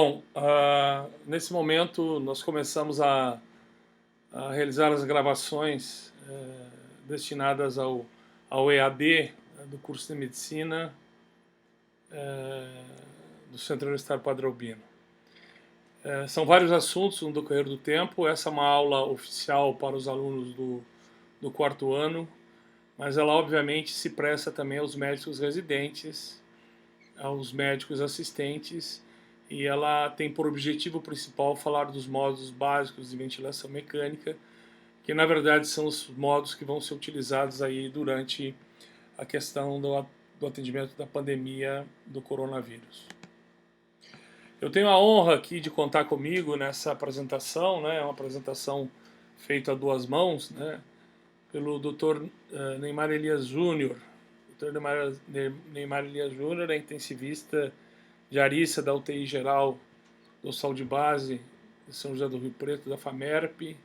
Bom, nesse momento nós começamos a realizar as gravações destinadas ao EAD, do curso de Medicina eh, do Centro Universitário Padre Albino. São vários assuntos no decorrer do tempo. Essa é uma aula oficial para os alunos do quarto ano, mas ela obviamente se presta também aos médicos residentes, aos médicos assistentes, e ela tem por objetivo principal falar dos modos básicos de ventilação mecânica, que na verdade são os modos que vão ser utilizados aí durante a questão do atendimento da pandemia do coronavírus. Eu tenho a honra aqui de contar comigo nessa apresentação, né, uma apresentação feita a duas mãos, né, pelo Dr. Neymar Elias Júnior. Dr. Neymar Elias Júnior é intensivista diarista da UTI geral do Hospital de Base de São José do Rio Preto, da FAMERP,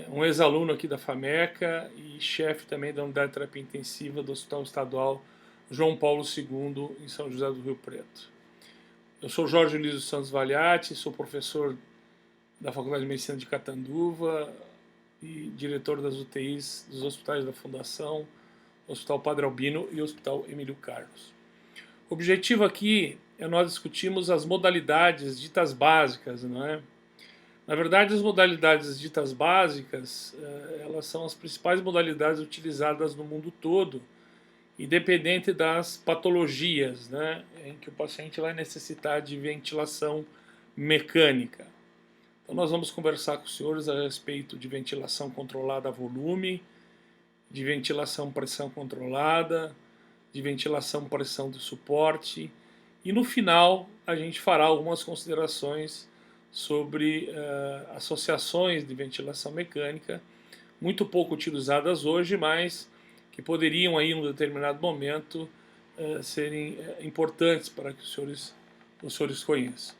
um ex-aluno aqui da FAMECA e chefe também da unidade de terapia intensiva do Hospital Estadual João Paulo II, em São José do Rio Preto. Eu sou Jorge Luiz dos Santos Valiati, sou professor da Faculdade de Medicina de Catanduva e diretor das UTIs dos hospitais da Fundação, Hospital Padre Albino e Hospital Emílio Carlos. O objetivo aqui é nós discutirmos as modalidades ditas básicas, não é? Na verdade, as modalidades ditas básicas, elas são as principais modalidades utilizadas no mundo todo, independente das patologias, né, em que o paciente vai necessitar de ventilação mecânica. Então nós vamos conversar com os senhores a respeito de ventilação controlada a volume, de ventilação pressão controlada, de ventilação pressão de suporte, e no final a gente fará algumas considerações sobre associações de ventilação mecânica, muito pouco utilizadas hoje, mas que poderiam aí, em um determinado momento, serem importantes para que os senhores conheçam.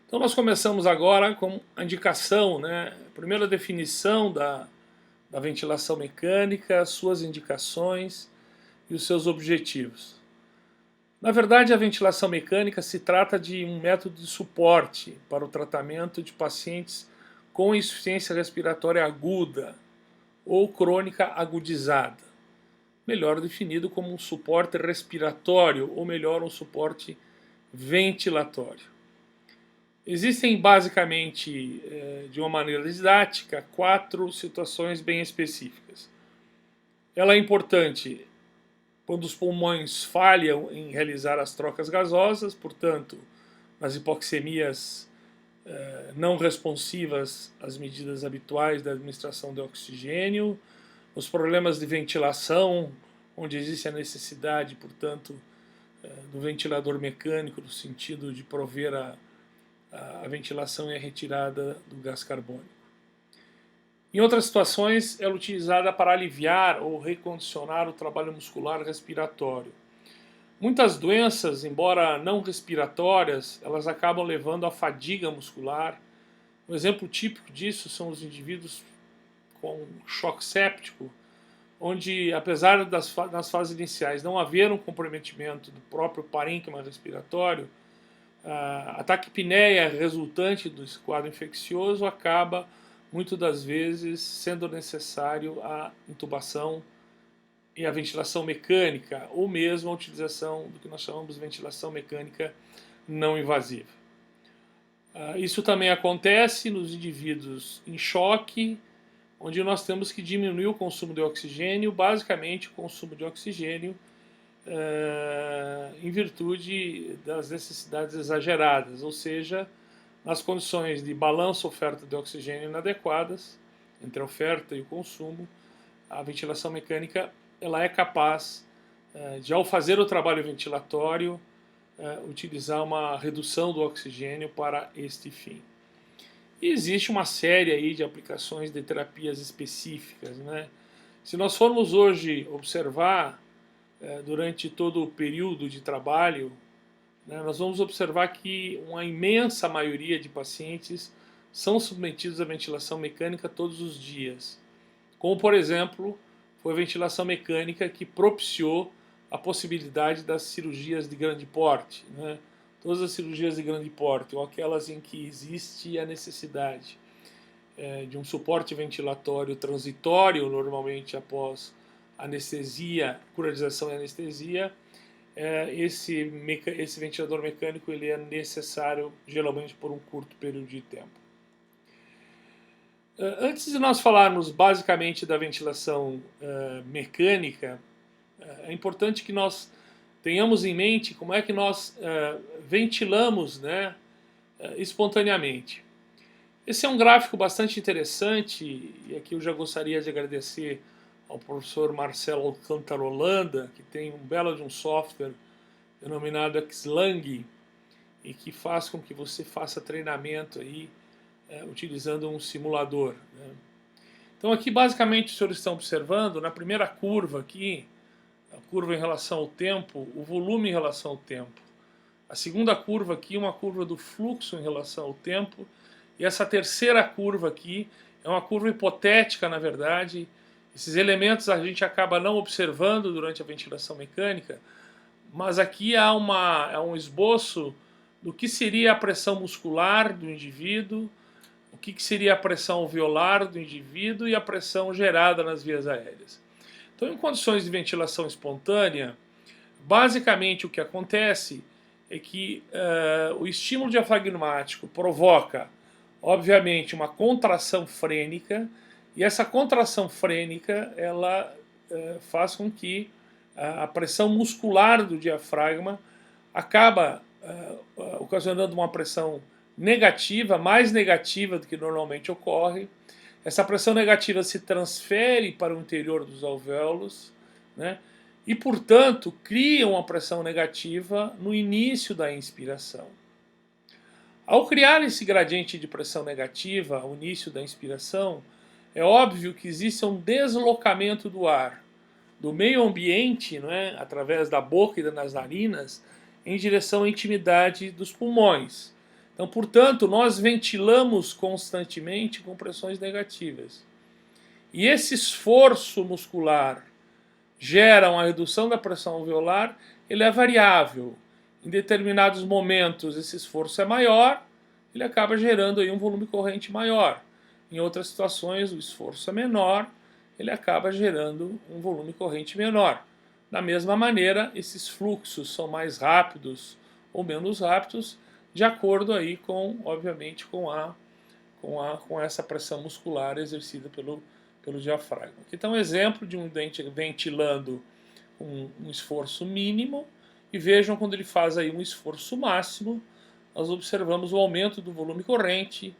Então nós começamos agora com a indicação, né? A primeira definição da ventilação mecânica, suas indicações e os seus objetivos. Na verdade, a ventilação mecânica se trata de um método de suporte para o tratamento de pacientes com insuficiência respiratória aguda ou crônica agudizada, melhor definido como um suporte respiratório, ou melhor, um suporte ventilatório. Existem basicamente, de uma maneira didática, 4 situações bem específicas. Ela é importante quando os pulmões falham em realizar as trocas gasosas, portanto, nas hipoxemias não responsivas às medidas habituais da administração de oxigênio, os problemas de ventilação, onde existe a necessidade, portanto, do ventilador mecânico, no sentido de prover a ventilação e a retirada do gás carbônico. Em outras situações, ela é utilizada para aliviar ou recondicionar o trabalho muscular respiratório. Muitas doenças, embora não respiratórias, elas acabam levando à fadiga muscular. Um exemplo típico disso são os indivíduos com choque séptico, onde, apesar nas fases iniciais não haver um comprometimento do próprio parênquima respiratório, a taquipneia resultante do quadro infeccioso acaba, muitas das vezes, sendo necessário a intubação e a ventilação mecânica, ou mesmo a utilização do que nós chamamos de ventilação mecânica não invasiva. Isso também acontece nos indivíduos em choque, onde nós temos que diminuir o consumo de oxigênio, basicamente o consumo de oxigênio em virtude das necessidades exageradas, ou seja, nas condições de balanço oferta de oxigênio inadequadas, entre a oferta e o consumo, a ventilação mecânica ela é capaz de, ao fazer o trabalho ventilatório, utilizar uma redução do oxigênio para este fim. E existe uma série aí de aplicações de terapias específicas, né? Se nós formos hoje observar, durante todo o período de trabalho, né, nós vamos observar que uma imensa maioria de pacientes são submetidos à ventilação mecânica todos os dias. Como, por exemplo, foi a ventilação mecânica que propiciou a possibilidade das cirurgias de grande porte, né? todas as cirurgias de grande porte, ou aquelas em que existe a necessidade de um suporte ventilatório transitório, normalmente após anestesia, curarização e anestesia, esse ventilador mecânico ele é necessário geralmente por um curto período de tempo. Antes de nós falarmos basicamente da ventilação mecânica, é importante que nós tenhamos em mente como é que nós ventilamos, né, espontaneamente. Esse é um gráfico bastante interessante, e aqui eu já gostaria de agradecer ao professor Marcelo Alcântara Holanda, que tem um belo de um software denominado Xlang, e que faz com que você faça treinamento aí, utilizando um simulador, né? Então aqui basicamente os senhores estão observando, na primeira curva aqui, a curva em relação ao tempo, o volume em relação ao tempo. A segunda curva aqui, uma curva do fluxo em relação ao tempo. E essa terceira curva aqui é uma curva hipotética, na verdade. Esses elementos a gente acaba não observando durante a ventilação mecânica, mas aqui há um esboço do que seria a pressão muscular do indivíduo, o que seria a pressão alveolar do indivíduo e a pressão gerada nas vias aéreas. Então, em condições de ventilação espontânea, basicamente o que acontece é que o estímulo diafragmático provoca, obviamente, uma contração frênica, e essa contração frênica ela faz com que a pressão muscular do diafragma acaba ocasionando uma pressão negativa, mais negativa do que normalmente ocorre. Essa pressão negativa se transfere para o interior dos alvéolos, né? E, portanto, cria uma pressão negativa no início da inspiração. Ao criar esse gradiente de pressão negativa ao início da inspiração, é óbvio que existe um deslocamento do ar do meio ambiente, não é, através da boca e das narinas, em direção à intimidade dos pulmões. Então, portanto, nós ventilamos constantemente com pressões negativas. E esse esforço muscular gera uma redução da pressão alveolar, ele é variável. Em determinados momentos esse esforço é maior, ele acaba gerando aí um volume corrente maior. Em outras situações o esforço é menor, ele acaba gerando um volume corrente menor. Da mesma maneira, esses fluxos são mais rápidos ou menos rápidos, de acordo aí com, obviamente, com essa pressão muscular exercida pelo diafragma. Aqui está um exemplo de um dente ventilando um esforço mínimo, e vejam quando ele faz aí um esforço máximo, nós observamos o aumento do volume corrente,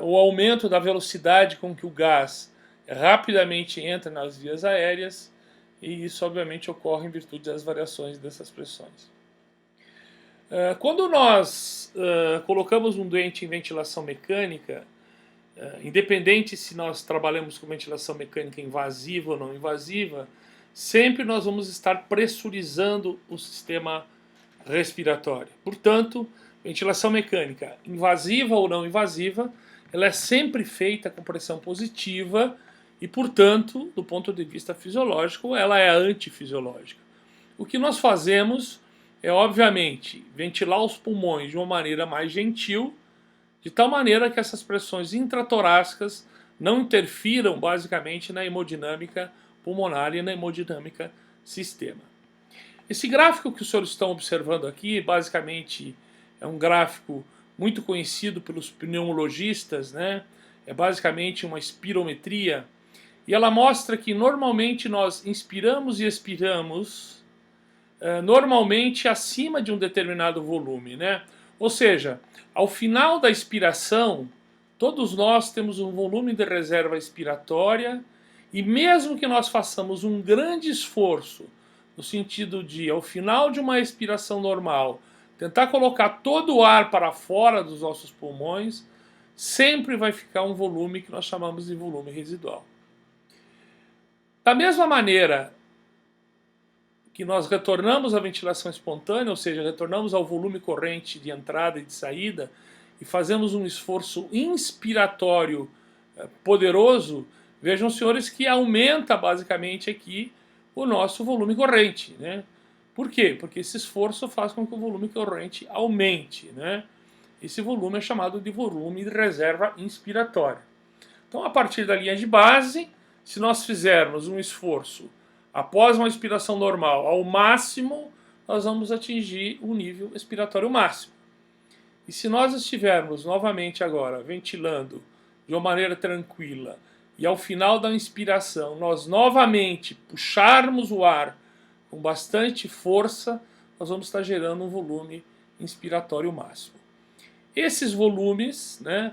o aumento da velocidade com que o gás rapidamente entra nas vias aéreas, e isso obviamente ocorre em virtude das variações dessas pressões. Quando nós colocamos um doente em ventilação mecânica, independente se nós trabalhamos com ventilação mecânica invasiva ou não invasiva, sempre nós vamos estar pressurizando o sistema respiratório. Portanto, ventilação mecânica invasiva ou não invasiva, ela é sempre feita com pressão positiva e, portanto, do ponto de vista fisiológico, ela é antifisiológica. O que nós fazemos é, obviamente, ventilar os pulmões de uma maneira mais gentil, de tal maneira que essas pressões intratorácicas não interfiram, basicamente, na hemodinâmica pulmonar e na hemodinâmica sistema. Esse gráfico que os senhores estão observando aqui, basicamente, é um gráfico muito conhecido pelos pneumologistas, né? É basicamente uma espirometria, e ela mostra que normalmente nós inspiramos e expiramos normalmente acima de um determinado volume, né? Ou seja, ao final da expiração, todos nós temos um volume de reserva expiratória, e mesmo que nós façamos um grande esforço, no sentido de, ao final de uma expiração normal, tentar colocar todo o ar para fora dos nossos pulmões, sempre vai ficar um volume que nós chamamos de volume residual. Da mesma maneira que nós retornamos à ventilação espontânea, ou seja, retornamos ao volume corrente de entrada e de saída, e fazemos um esforço inspiratório poderoso, vejam, senhores, que aumenta basicamente aqui o nosso volume corrente, né? Por quê? Porque esse esforço faz com que o volume corrente aumente, né? Esse volume é chamado de volume de reserva inspiratória. Então, a partir da linha de base, se nós fizermos um esforço após uma expiração normal ao máximo, nós vamos atingir o nível expiratório máximo. E se nós estivermos novamente agora ventilando de uma maneira tranquila e ao final da inspiração nós novamente puxarmos o ar com bastante força, nós vamos estar gerando um volume inspiratório máximo. Esses volumes, né,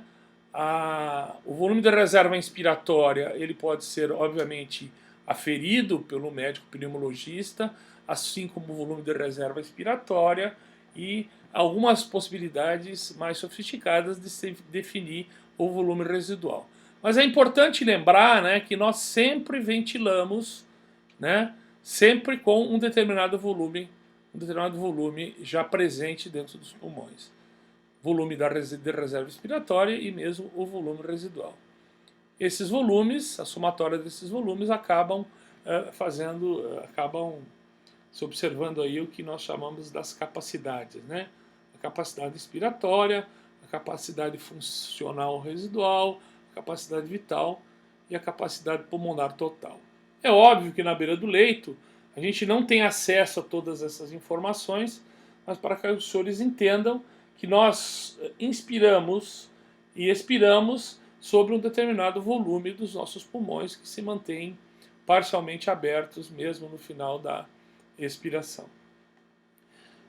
o volume de reserva inspiratória, ele pode ser, obviamente, aferido pelo médico pneumologista, assim como o volume de reserva expiratória e algumas possibilidades mais sofisticadas de se definir o volume residual. Mas é importante lembrar, né, que nós sempre ventilamos, né, sempre com um determinado volume já presente dentro dos pulmões. Volume de reserva expiratória e mesmo o volume residual. Esses volumes, a somatória desses volumes acabam se observando aí o que nós chamamos das capacidades, né? A capacidade expiratória, a capacidade funcional residual, a capacidade vital e a capacidade pulmonar total. É óbvio que na beira do leito a gente não tem acesso a todas essas informações, mas para que os senhores entendam que nós inspiramos e expiramos sobre um determinado volume dos nossos pulmões que se mantém parcialmente abertos mesmo no final da expiração.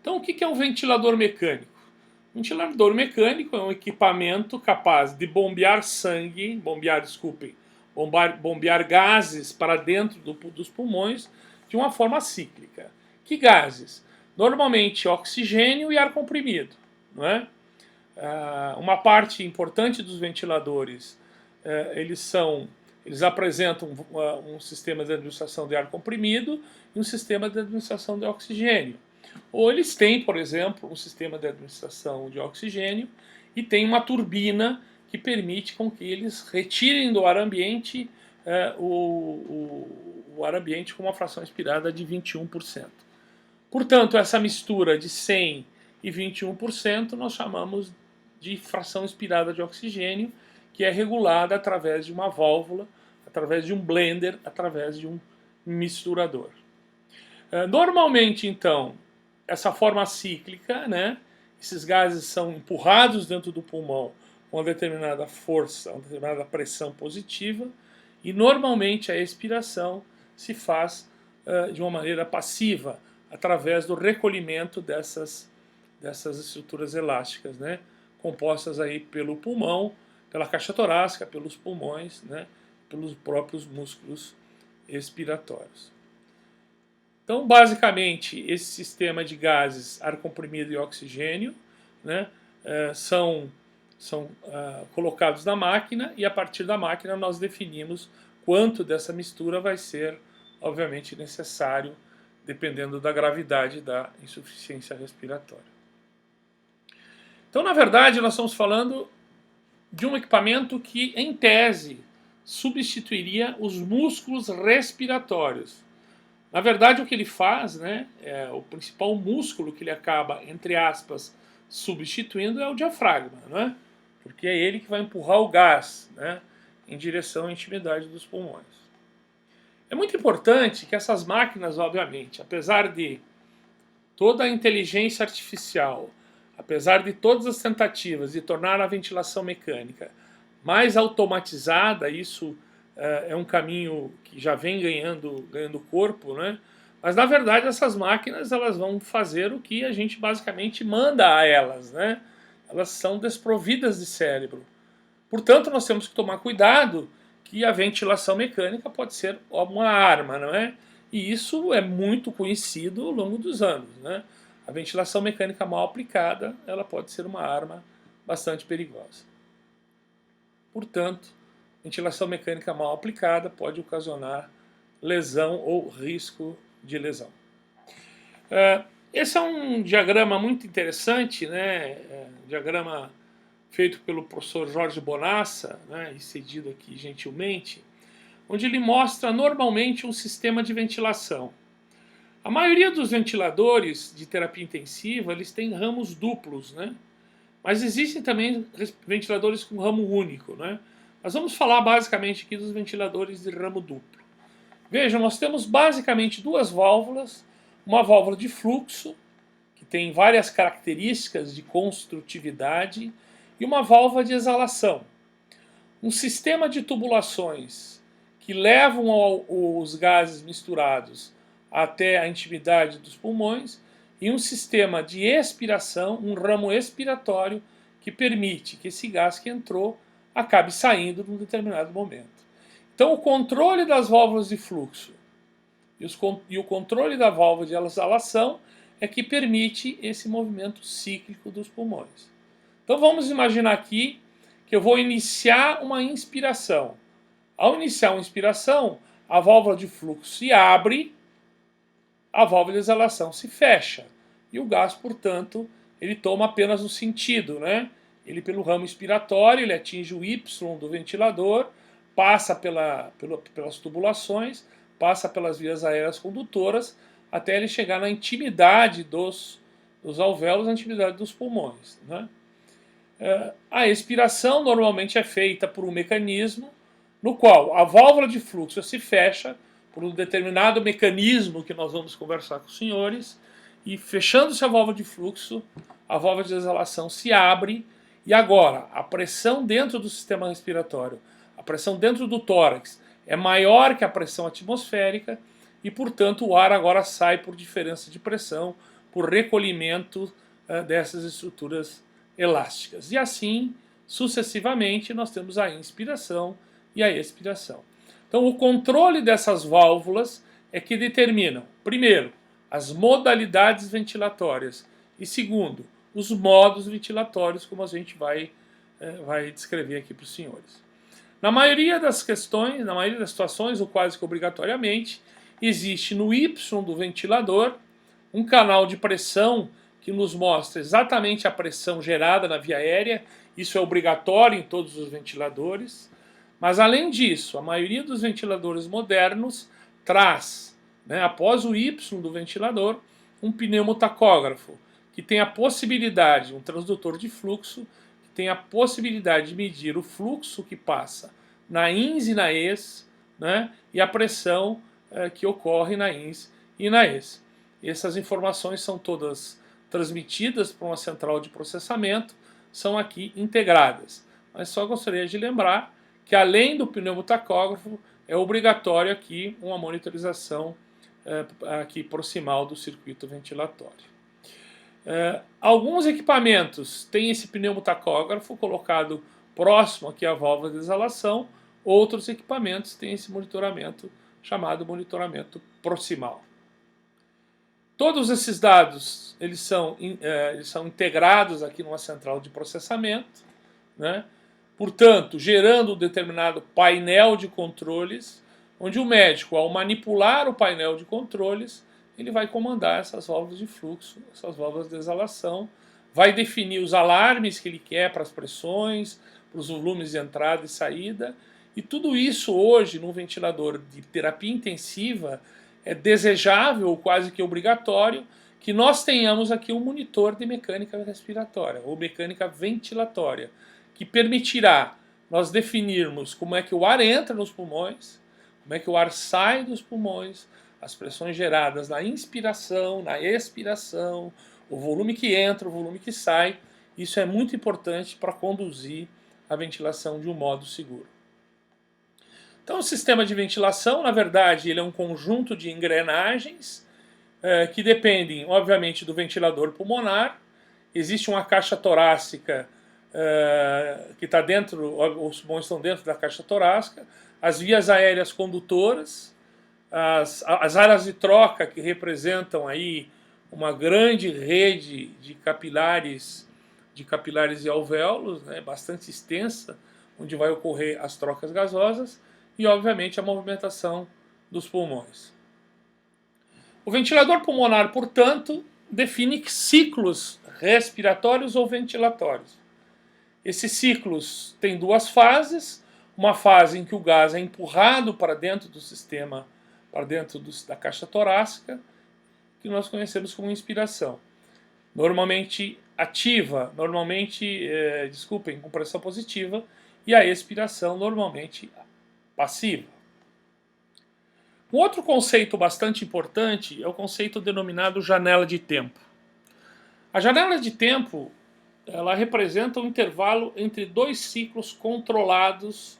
Então, o que é um ventilador mecânico? Um ventilador mecânico é um equipamento capaz de bombear gases para dentro dos pulmões de uma forma cíclica. Que gases? Normalmente oxigênio e ar comprimido. Não é? Uma parte importante dos ventiladores, eles apresentam um sistema de administração de ar comprimido e um sistema de administração de oxigênio. Ou eles têm, por exemplo, um sistema de administração de oxigênio e tem uma turbina que permite com que eles retirem do ar ambiente o ar ambiente com uma fração expirada de 21%. Portanto, essa mistura de 100 e 21% nós chamamos de fração expirada de oxigênio, que é regulada através de uma válvula, através de um blender, através de um misturador. Normalmente, então, essa forma cíclica, né, esses gases são empurrados dentro do pulmão com uma determinada força, uma determinada pressão positiva, e normalmente a expiração se faz de uma maneira passiva, através do recolhimento dessas estruturas elásticas, né, compostas aí pelo pulmão, pela caixa torácica, pelos pulmões, né, pelos próprios músculos expiratórios. Então, basicamente, esse sistema de gases, ar comprimido e oxigênio, né, são colocados na máquina e a partir da máquina nós definimos quanto dessa mistura vai ser, obviamente, necessário, dependendo da gravidade da insuficiência respiratória. Então, na verdade, nós estamos falando de um equipamento que, em tese, substituiria os músculos respiratórios. Na verdade, o que ele faz, né, o principal músculo que ele acaba, entre aspas, substituindo é o diafragma, né? Porque é ele que vai empurrar o gás, né, em direção à intimidade dos pulmões. É muito importante que essas máquinas, obviamente, apesar de toda a inteligência artificial, apesar de todas as tentativas de tornar a ventilação mecânica mais automatizada, isso é um caminho que já vem ganhando corpo, né? Mas na verdade essas máquinas elas vão fazer o que a gente basicamente manda a elas, né? Elas são desprovidas de cérebro. Portanto, nós temos que tomar cuidado que a ventilação mecânica pode ser uma arma, não é? E isso é muito conhecido ao longo dos anos, né? A ventilação mecânica mal aplicada, ela pode ser uma arma bastante perigosa. Portanto, ventilação mecânica mal aplicada pode ocasionar lesão ou risco de lesão. Esse é um diagrama muito interessante, né? Diagrama feito pelo professor Jorge Bonassa, né? E cedido aqui gentilmente, onde ele mostra normalmente um sistema de ventilação. A maioria dos ventiladores de terapia intensiva, eles têm ramos duplos, né? Mas existem também ventiladores com ramo único, né? Nós vamos falar basicamente aqui dos ventiladores de ramo duplo. Vejam, nós temos basicamente duas válvulas, uma válvula de fluxo, que tem várias características de construtividade, e uma válvula de exalação. Um sistema de tubulações que levam os gases misturados até a intimidade dos pulmões, e um sistema de expiração, um ramo expiratório, que permite que esse gás que entrou acabe saindo num determinado momento. Então, o controle das válvulas de fluxo e o controle da válvula de exalação é que permite esse movimento cíclico dos pulmões. Então, vamos imaginar aqui que eu vou iniciar uma inspiração. Ao iniciar uma inspiração, a válvula de fluxo se abre, a válvula de exalação se fecha. E o gás, portanto, ele toma apenas um sentido, né? Ele, pelo ramo expiratório, ele atinge o Y do ventilador, passa pelas tubulações, passa pelas vias aéreas condutoras, até ele chegar na intimidade dos alvéolos, na intimidade dos pulmões, né? A expiração normalmente é feita por um mecanismo no qual a válvula de fluxo se fecha por um determinado mecanismo que nós vamos conversar com os senhores, e fechando-se a válvula de fluxo, a válvula de exalação se abre, e agora a pressão dentro do sistema respiratório, a pressão dentro do tórax é maior que a pressão atmosférica, e portanto o ar agora sai por diferença de pressão, por recolhimento dessas estruturas elásticas. E assim, sucessivamente, nós temos a inspiração e a expiração. Então, o controle dessas válvulas é que determinam, primeiro, as modalidades ventilatórias e, segundo, os modos ventilatórios, como a gente vai descrever aqui para os senhores. Na maioria das questões, na maioria das situações, ou quase que obrigatoriamente, existe no Y do ventilador um canal de pressão que nos mostra exatamente a pressão gerada na via aérea. Isso é obrigatório em todos os ventiladores. Mas, além disso, a maioria dos ventiladores modernos traz, né, após o Y do ventilador, um pneumotacógrafo, que tem a possibilidade, um transdutor de fluxo, que tem a possibilidade de medir o fluxo que passa na INS e na ES, né, e a pressão que ocorre na INS e na ES. Essas informações são todas transmitidas para uma central de processamento, são aqui integradas. Mas só gostaria de lembrar que, além do pneumotacógrafo, é obrigatório aqui uma monitorização aqui proximal do circuito ventilatório. Alguns equipamentos têm esse pneumotacógrafo colocado próximo aqui à válvula de exalação, outros equipamentos têm esse monitoramento chamado monitoramento proximal. Todos esses dados eles são integrados aqui numa central de processamento, né? Portanto, gerando um determinado painel de controles, onde o médico, ao manipular o painel de controles, ele vai comandar essas válvulas de fluxo, essas válvulas de exalação, vai definir os alarmes que ele quer para as pressões, para os volumes de entrada e saída, e tudo isso hoje, no ventilador de terapia intensiva, é desejável, ou quase que obrigatório, que nós tenhamos aqui um monitor de mecânica respiratória, ou mecânica ventilatória, que permitirá nós definirmos como é que o ar entra nos pulmões, como é que o ar sai dos pulmões, as pressões geradas na inspiração, na expiração, o volume que entra, o volume que sai. Isso é muito importante para conduzir a ventilação de um modo seguro. Então, o sistema de ventilação, na verdade, ele é um conjunto de engrenagens que dependem, obviamente, do ventilador pulmonar. Existe uma caixa torácica que está dentro, os pulmões estão dentro da caixa torácica, as vias aéreas condutoras, as áreas de troca que representam aí uma grande rede de capilares e alvéolos, né, bastante extensa, onde vai ocorrer as trocas gasosas e, obviamente, a movimentação dos pulmões. O ventilador pulmonar, portanto, define ciclos respiratórios ou ventilatórios. Esses ciclos têm duas fases, uma fase em que o gás é empurrado para dentro do sistema, para dentro da caixa torácica, que nós conhecemos como inspiração. Normalmente ativa, normalmente, com pressão positiva, e a expiração normalmente passiva. Um outro conceito bastante importante é o conceito denominado janela de tempo. A janela de tempo, ela representa um intervalo entre dois ciclos controlados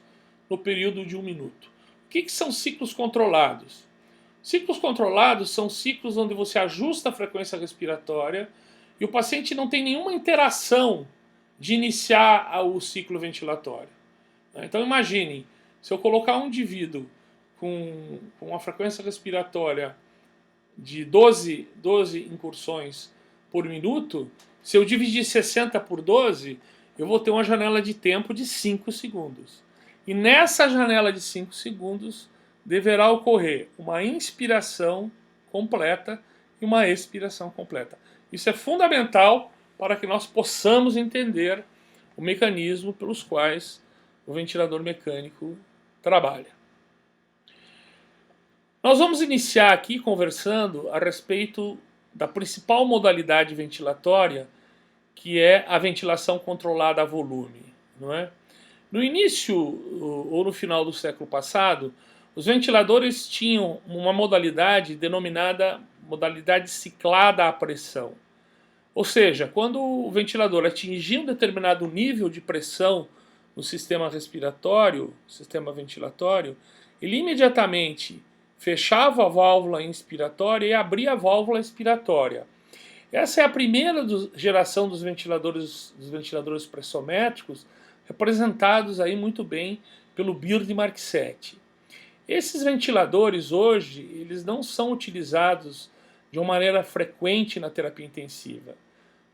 no período de 1 minuto. O que são ciclos controlados? Ciclos controlados são ciclos onde você ajusta a frequência respiratória e o paciente não tem nenhuma interação de iniciar o ciclo ventilatório. Então imagine, se eu colocar um indivíduo com uma frequência respiratória de 12 incursões por minuto, se eu dividir 60 por 12, eu vou ter uma janela de tempo de 5 segundos. E nessa janela de 5 segundos deverá ocorrer uma inspiração completa e uma expiração completa. Isso é fundamental para que nós possamos entender o mecanismo pelos quais o ventilador mecânico trabalha. Nós vamos iniciar aqui conversando a respeito da principal modalidade ventilatória, que é a ventilação controlada a volume, não é? No início ou no final do século passado, os ventiladores tinham uma modalidade denominada modalidade ciclada à pressão. Ou seja, quando o ventilador atingia um determinado nível de pressão no sistema respiratório, sistema ventilatório, ele imediatamente fechava a válvula inspiratória e abria a válvula expiratória. Essa é a primeira geração dos ventiladores pressométricos, representados aí muito bem pelo Bird Mark VII. Esses ventiladores hoje, eles não são utilizados de uma maneira frequente na terapia intensiva.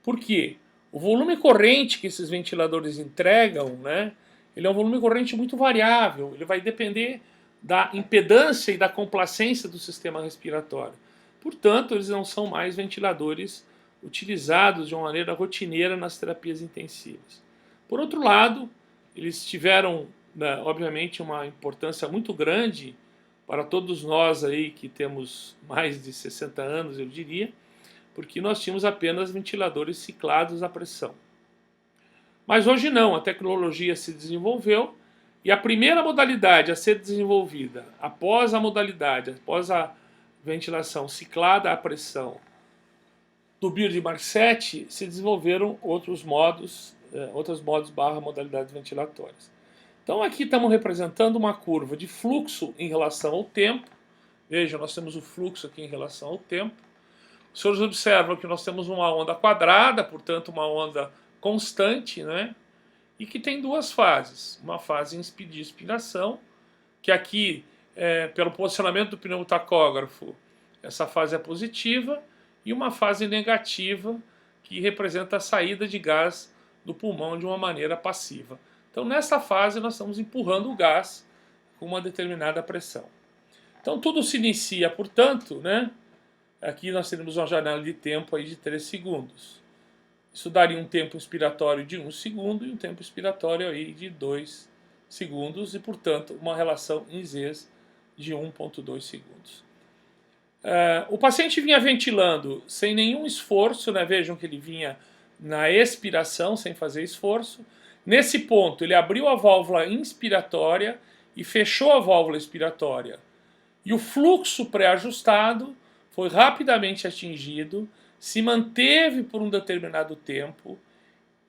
Por quê? O volume corrente que esses ventiladores entregam, né, ele é um volume corrente muito variável, ele vai depender da impedância e da complacência do sistema respiratório. Portanto, eles não são mais ventiladores utilizados de uma maneira rotineira nas terapias intensivas. Por outro lado, eles tiveram, obviamente, uma importância muito grande para todos nós aí que temos mais de 60 anos, eu diria, porque nós tínhamos apenas ventiladores ciclados à pressão. Mas hoje não, a tecnologia se desenvolveu e a primeira modalidade a ser desenvolvida após a ventilação ciclada à pressão do Bird Mark VII, se desenvolveram outros modos modalidades ventilatórias. Então aqui estamos representando uma curva de fluxo em relação ao tempo. Vejam, nós temos o fluxo aqui em relação ao tempo. Os senhores observam que nós temos uma onda quadrada, portanto uma onda constante, né? E que tem duas fases. Uma fase de inspiração, que aqui, pelo posicionamento do pneumotacógrafo, essa fase é positiva, e uma fase negativa, que representa a saída de gás do pulmão de uma maneira passiva. Então, nessa fase, nós estamos empurrando o gás com uma determinada pressão. Então, tudo se inicia, portanto, né? Aqui nós temos uma janela de tempo aí de 3 segundos. Isso daria um tempo inspiratório de 1 segundo e um tempo expiratório aí de 2 segundos e, portanto, uma relação em Zs de 1,2 segundos. O paciente vinha ventilando sem nenhum esforço, né? Vejam que ele vinha na expiração, sem fazer esforço. Nesse ponto, ele abriu a válvula inspiratória e fechou a válvula expiratória. E o fluxo pré-ajustado foi rapidamente atingido, se manteve por um determinado tempo,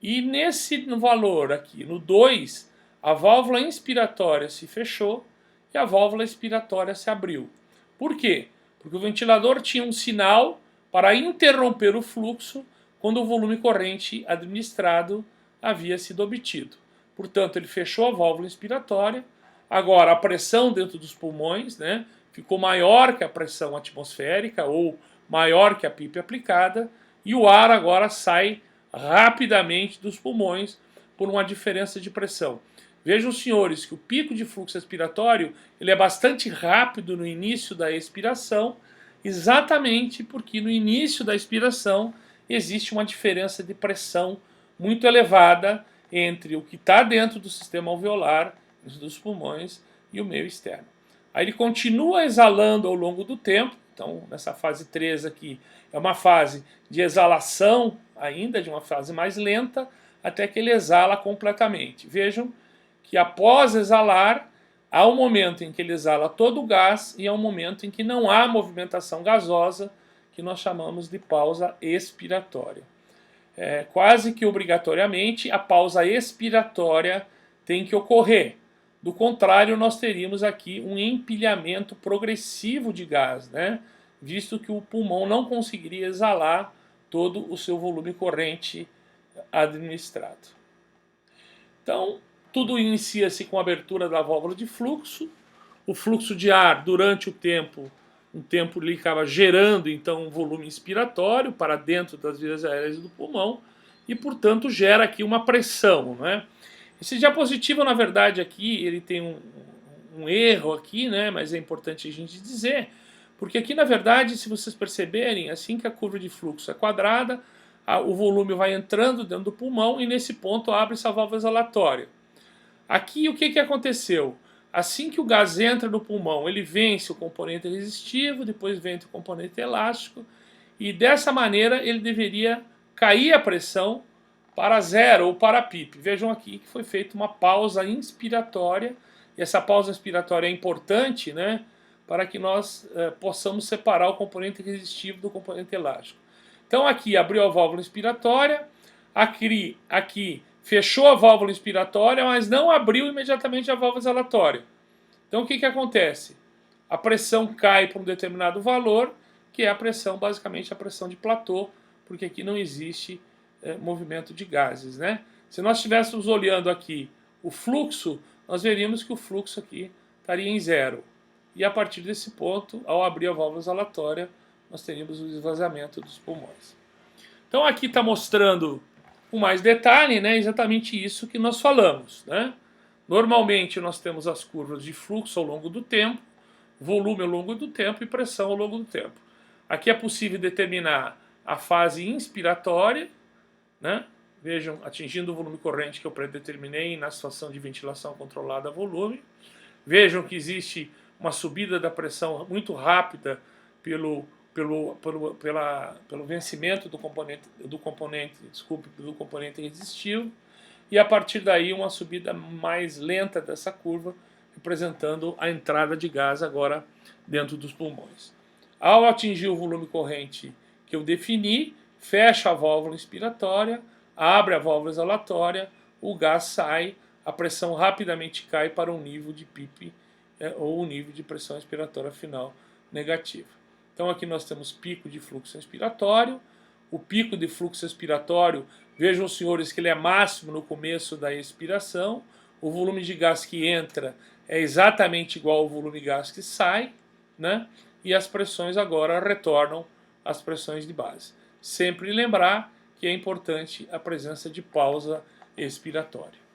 e nesse valor aqui, no 2, a válvula inspiratória se fechou e a válvula expiratória se abriu. Por quê? Porque o ventilador tinha um sinal para interromper o fluxo quando o volume corrente administrado havia sido obtido. Portanto, ele fechou a válvula inspiratória. Agora, a pressão dentro dos pulmões, né, ficou maior que a pressão atmosférica ou maior que a PIP aplicada, e o ar agora sai rapidamente dos pulmões por uma diferença de pressão. Vejam, senhores, que o pico de fluxo expiratório ele é bastante rápido no início da expiração, exatamente porque no início da expiração existe uma diferença de pressão muito elevada entre o que está dentro do sistema alveolar, dos pulmões, e o meio externo. Aí ele continua exalando ao longo do tempo, Então, nessa fase 3 aqui, é uma fase de exalação ainda, de uma fase mais lenta, até que ele exala completamente. Vejam que após exalar, há um momento em que ele exala todo o gás e há um momento em que não há movimentação gasosa, que nós chamamos de pausa expiratória. Quase que obrigatoriamente a pausa expiratória tem que ocorrer. Do contrário, nós teríamos aqui um empilhamento progressivo de gás, né? Visto que o pulmão não conseguiria exalar todo o seu volume corrente administrado. Então, tudo inicia-se com a abertura da válvula de fluxo. O fluxo de ar, durante um tempo ele acaba gerando então um volume inspiratório para dentro das vias aéreas do pulmão e, portanto, gera aqui uma pressão, né? Esse diapositivo, na verdade, aqui ele tem um erro aqui, né? Mas é importante a gente dizer, porque aqui, na verdade, se vocês perceberem, assim que a curva de fluxo é quadrada, o volume vai entrando dentro do pulmão e nesse ponto abre-se a válvula exalatória. Aqui o que aconteceu? Assim que o gás entra no pulmão, ele vence o componente resistivo, depois vence o componente elástico, e dessa maneira ele deveria cair a pressão para zero ou para PIP. Vejam aqui que foi feita uma pausa inspiratória, e essa pausa inspiratória é importante, né, para que nós possamos separar o componente resistivo do componente elástico. Então aqui abriu a válvula inspiratória, aqui fechou a válvula inspiratória, mas não abriu imediatamente a válvula exalatória. Então o que acontece? A pressão cai para um determinado valor, que é a pressão, basicamente a pressão de platô, porque aqui não existe movimento de gases, né? Se nós estivéssemos olhando aqui o fluxo, nós veríamos que o fluxo aqui estaria em zero. E a partir desse ponto, ao abrir a válvula exalatória, nós teríamos o esvaziamento dos pulmões. Então aqui está mostrando com mais detalhe, né, exatamente isso que nós falamos, né? Normalmente nós temos as curvas de fluxo ao longo do tempo, volume ao longo do tempo e pressão ao longo do tempo. Aqui é possível determinar a fase inspiratória, né? Vejam, atingindo o volume corrente que eu predeterminei na situação de ventilação controlada a volume. Vejam que existe uma subida da pressão muito rápida pelo vencimento do componente resistivo, e a partir daí uma subida mais lenta dessa curva, representando a entrada de gás agora dentro dos pulmões. Ao atingir o volume corrente que eu defini, fecha a válvula inspiratória, abre a válvula exalatória, o gás sai, a pressão rapidamente cai para um nível de PIP, ou um nível de pressão expiratória final negativa. Então aqui nós temos pico de fluxo expiratório. O pico de fluxo expiratório, vejam, senhores, que ele é máximo no começo da expiração. O volume de gás que entra é exatamente igual ao volume de gás que sai, né? E as pressões agora retornam às pressões de base. Sempre lembrar que é importante a presença de pausa expiratória.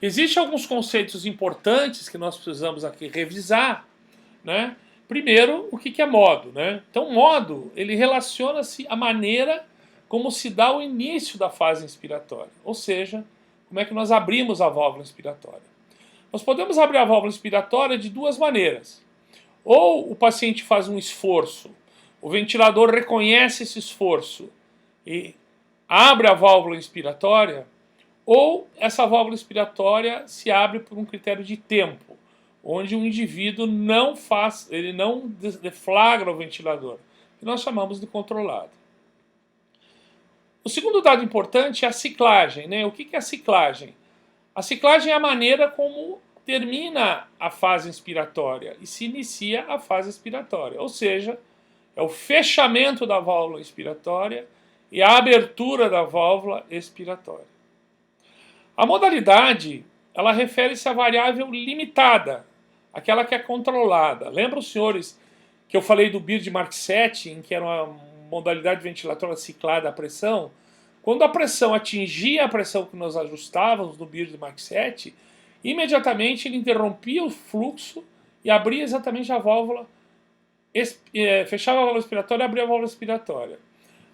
Existem alguns conceitos importantes que nós precisamos aqui revisar, né? Primeiro, o que é modo, né? Então, modo, ele relaciona-se à maneira como se dá o início da fase inspiratória, ou seja, como é que nós abrimos a válvula inspiratória. Nós podemos abrir a válvula inspiratória de duas maneiras. Ou o paciente faz um esforço, o ventilador reconhece esse esforço e abre a válvula inspiratória, ou essa válvula inspiratória se abre por um critério de tempo, onde o indivíduo não deflagra o ventilador, que nós chamamos de controlado. O segundo dado importante é a ciclagem, né? O que é a ciclagem? A ciclagem é a maneira como termina a fase inspiratória e se inicia a fase expiratória, ou seja, é o fechamento da válvula inspiratória e a abertura da válvula expiratória. A modalidade, ela refere-se à variável limitada, aquela que é controlada. Lembram, senhores, que eu falei do Bird-Mark 7, em que era uma modalidade ventilatória ciclada à pressão? Quando a pressão atingia a pressão que nós ajustávamos no Bird-Mark 7, imediatamente ele interrompia o fluxo e abria exatamente a válvula, fechava a válvula expiratória e abria a válvula expiratória.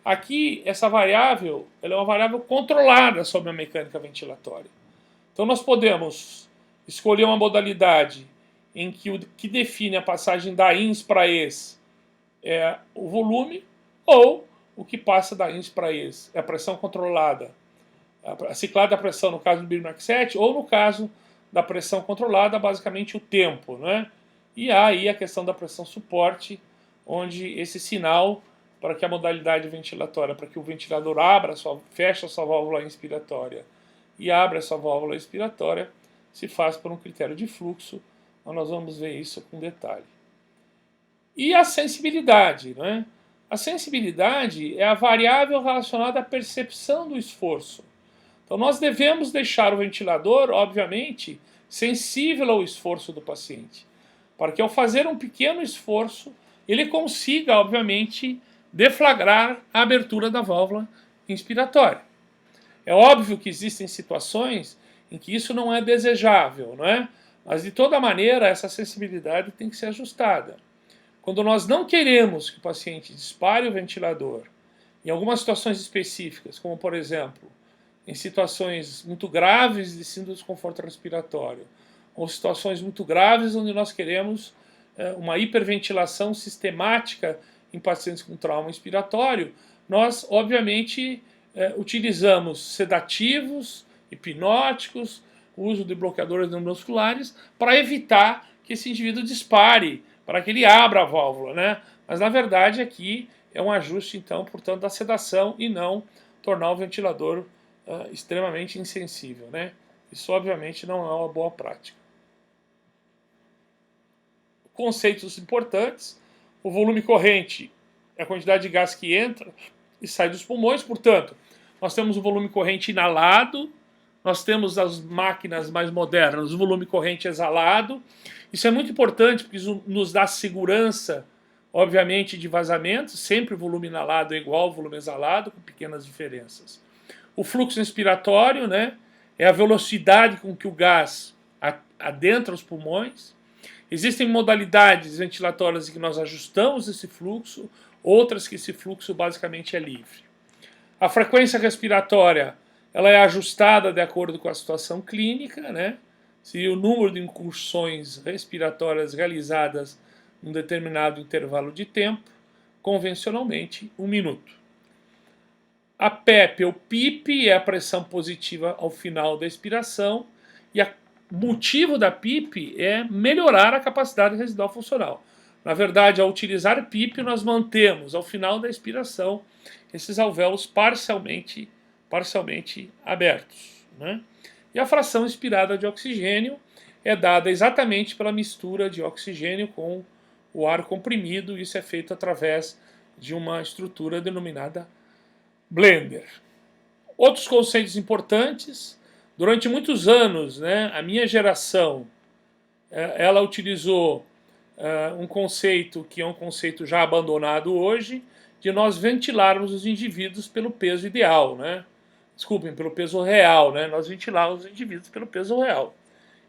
Aqui, essa variável, ela é uma variável controlada sobre a mecânica ventilatória. Então nós podemos escolher uma modalidade em que o que define a passagem da ins para ex é o volume, ou o que passa da ins para ex, é a pressão controlada, a ciclada da pressão no caso do Birmax 7, ou no caso da pressão controlada, basicamente o tempo, né? E há aí a questão da pressão suporte, onde esse sinal para que a modalidade ventilatória, para que o ventilador feche a sua válvula inspiratória e abra a sua válvula expiratória, se faz por um critério de fluxo. Então nós vamos ver isso com detalhe. E a sensibilidade, né? A sensibilidade é a variável relacionada à percepção do esforço. Então nós devemos deixar o ventilador, obviamente, sensível ao esforço do paciente, para que ao fazer um pequeno esforço, ele consiga, obviamente, deflagrar a abertura da válvula inspiratória. É óbvio que existem situações em que isso não é desejável, não é? Mas de toda maneira essa sensibilidade tem que ser ajustada. Quando nós não queremos que o paciente dispare o ventilador, em algumas situações específicas, como por exemplo, em situações muito graves de síndrome de desconforto respiratório, ou situações muito graves onde nós queremos uma hiperventilação sistemática em pacientes com trauma inspiratório, nós, obviamente, utilizamos sedativos, hipnóticos, o uso de bloqueadores neuromusculares para evitar que esse indivíduo dispare, para que ele abra a válvula, né? Mas, na verdade, aqui é um ajuste, então, portanto, da sedação e não tornar o ventilador extremamente insensível, né? Isso, obviamente, não é uma boa prática. Conceitos importantes: o volume corrente é a quantidade de gás que entra e sai dos pulmões, portanto, nós temos o volume corrente inalado, nós temos as máquinas mais modernas, o volume corrente exalado. Isso é muito importante porque isso nos dá segurança, obviamente, de vazamento, sempre o volume inalado é igual ao volume exalado, com pequenas diferenças. O fluxo inspiratório, né, é a velocidade com que o gás adentra os pulmões. Existem modalidades ventilatórias em que nós ajustamos esse fluxo, outras que esse fluxo basicamente é livre. A frequência respiratória ela é ajustada de acordo com a situação clínica, né? Se o número de incursões respiratórias realizadas num determinado intervalo de tempo, convencionalmente 1 minuto. A PEP ou PIP é a pressão positiva ao final da expiração, e o motivo da PIP é melhorar a capacidade residual funcional. Na verdade, ao utilizar PIP, nós mantemos ao final da expiração esses alvéolos parcialmente abertos, né? E a fração inspirada de oxigênio é dada exatamente pela mistura de oxigênio com o ar comprimido. Isso é feito através de uma estrutura denominada blender. Outros conceitos importantes: durante muitos anos, né, a minha geração ela utilizou um conceito que é um conceito já abandonado hoje, de nós ventilarmos os indivíduos pelo peso ideal, né? Desculpem, pelo peso real, né? Nós ventilávamos os indivíduos pelo peso real.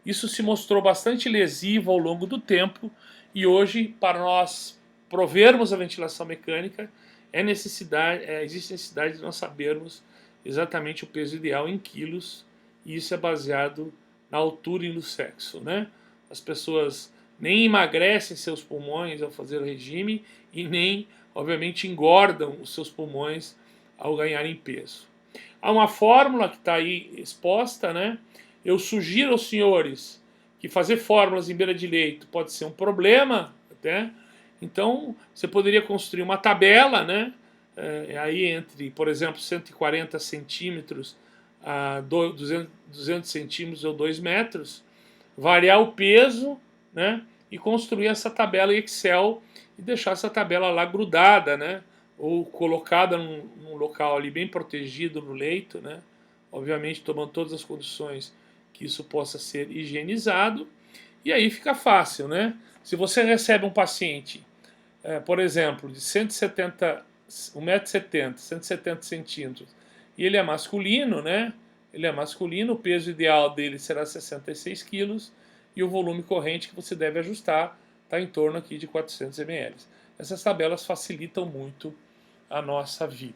Isso se mostrou bastante lesivo ao longo do tempo, e hoje, para nós provermos a ventilação mecânica, existe necessidade de nós sabermos exatamente o peso ideal em quilos, e isso é baseado na altura e no sexo, né? As pessoas nem emagrecem seus pulmões ao fazer o regime e nem, obviamente, engordam os seus pulmões ao ganharem peso. Há uma fórmula que está aí exposta, né? Eu sugiro aos senhores que fazer fórmulas em beira de leito pode ser um problema, até. Então, você poderia construir uma tabela, né? Aí entre, por exemplo, 140 centímetros a 200 centímetros ou 2 metros, variar o peso, né? E construir essa tabela em Excel e deixar essa tabela lá grudada, né? Ou colocada num local ali bem protegido no leito, né? Obviamente tomando todas as condições que isso possa ser higienizado, e aí fica fácil, né? Se você recebe um paciente, por exemplo, de 1,70m, 170 centímetros, e ele é masculino, né? Ele é masculino, o peso ideal dele será 66 quilos, e o volume corrente que você deve ajustar está em torno aqui de 400 ml. Essas tabelas facilitam muito a nossa vida.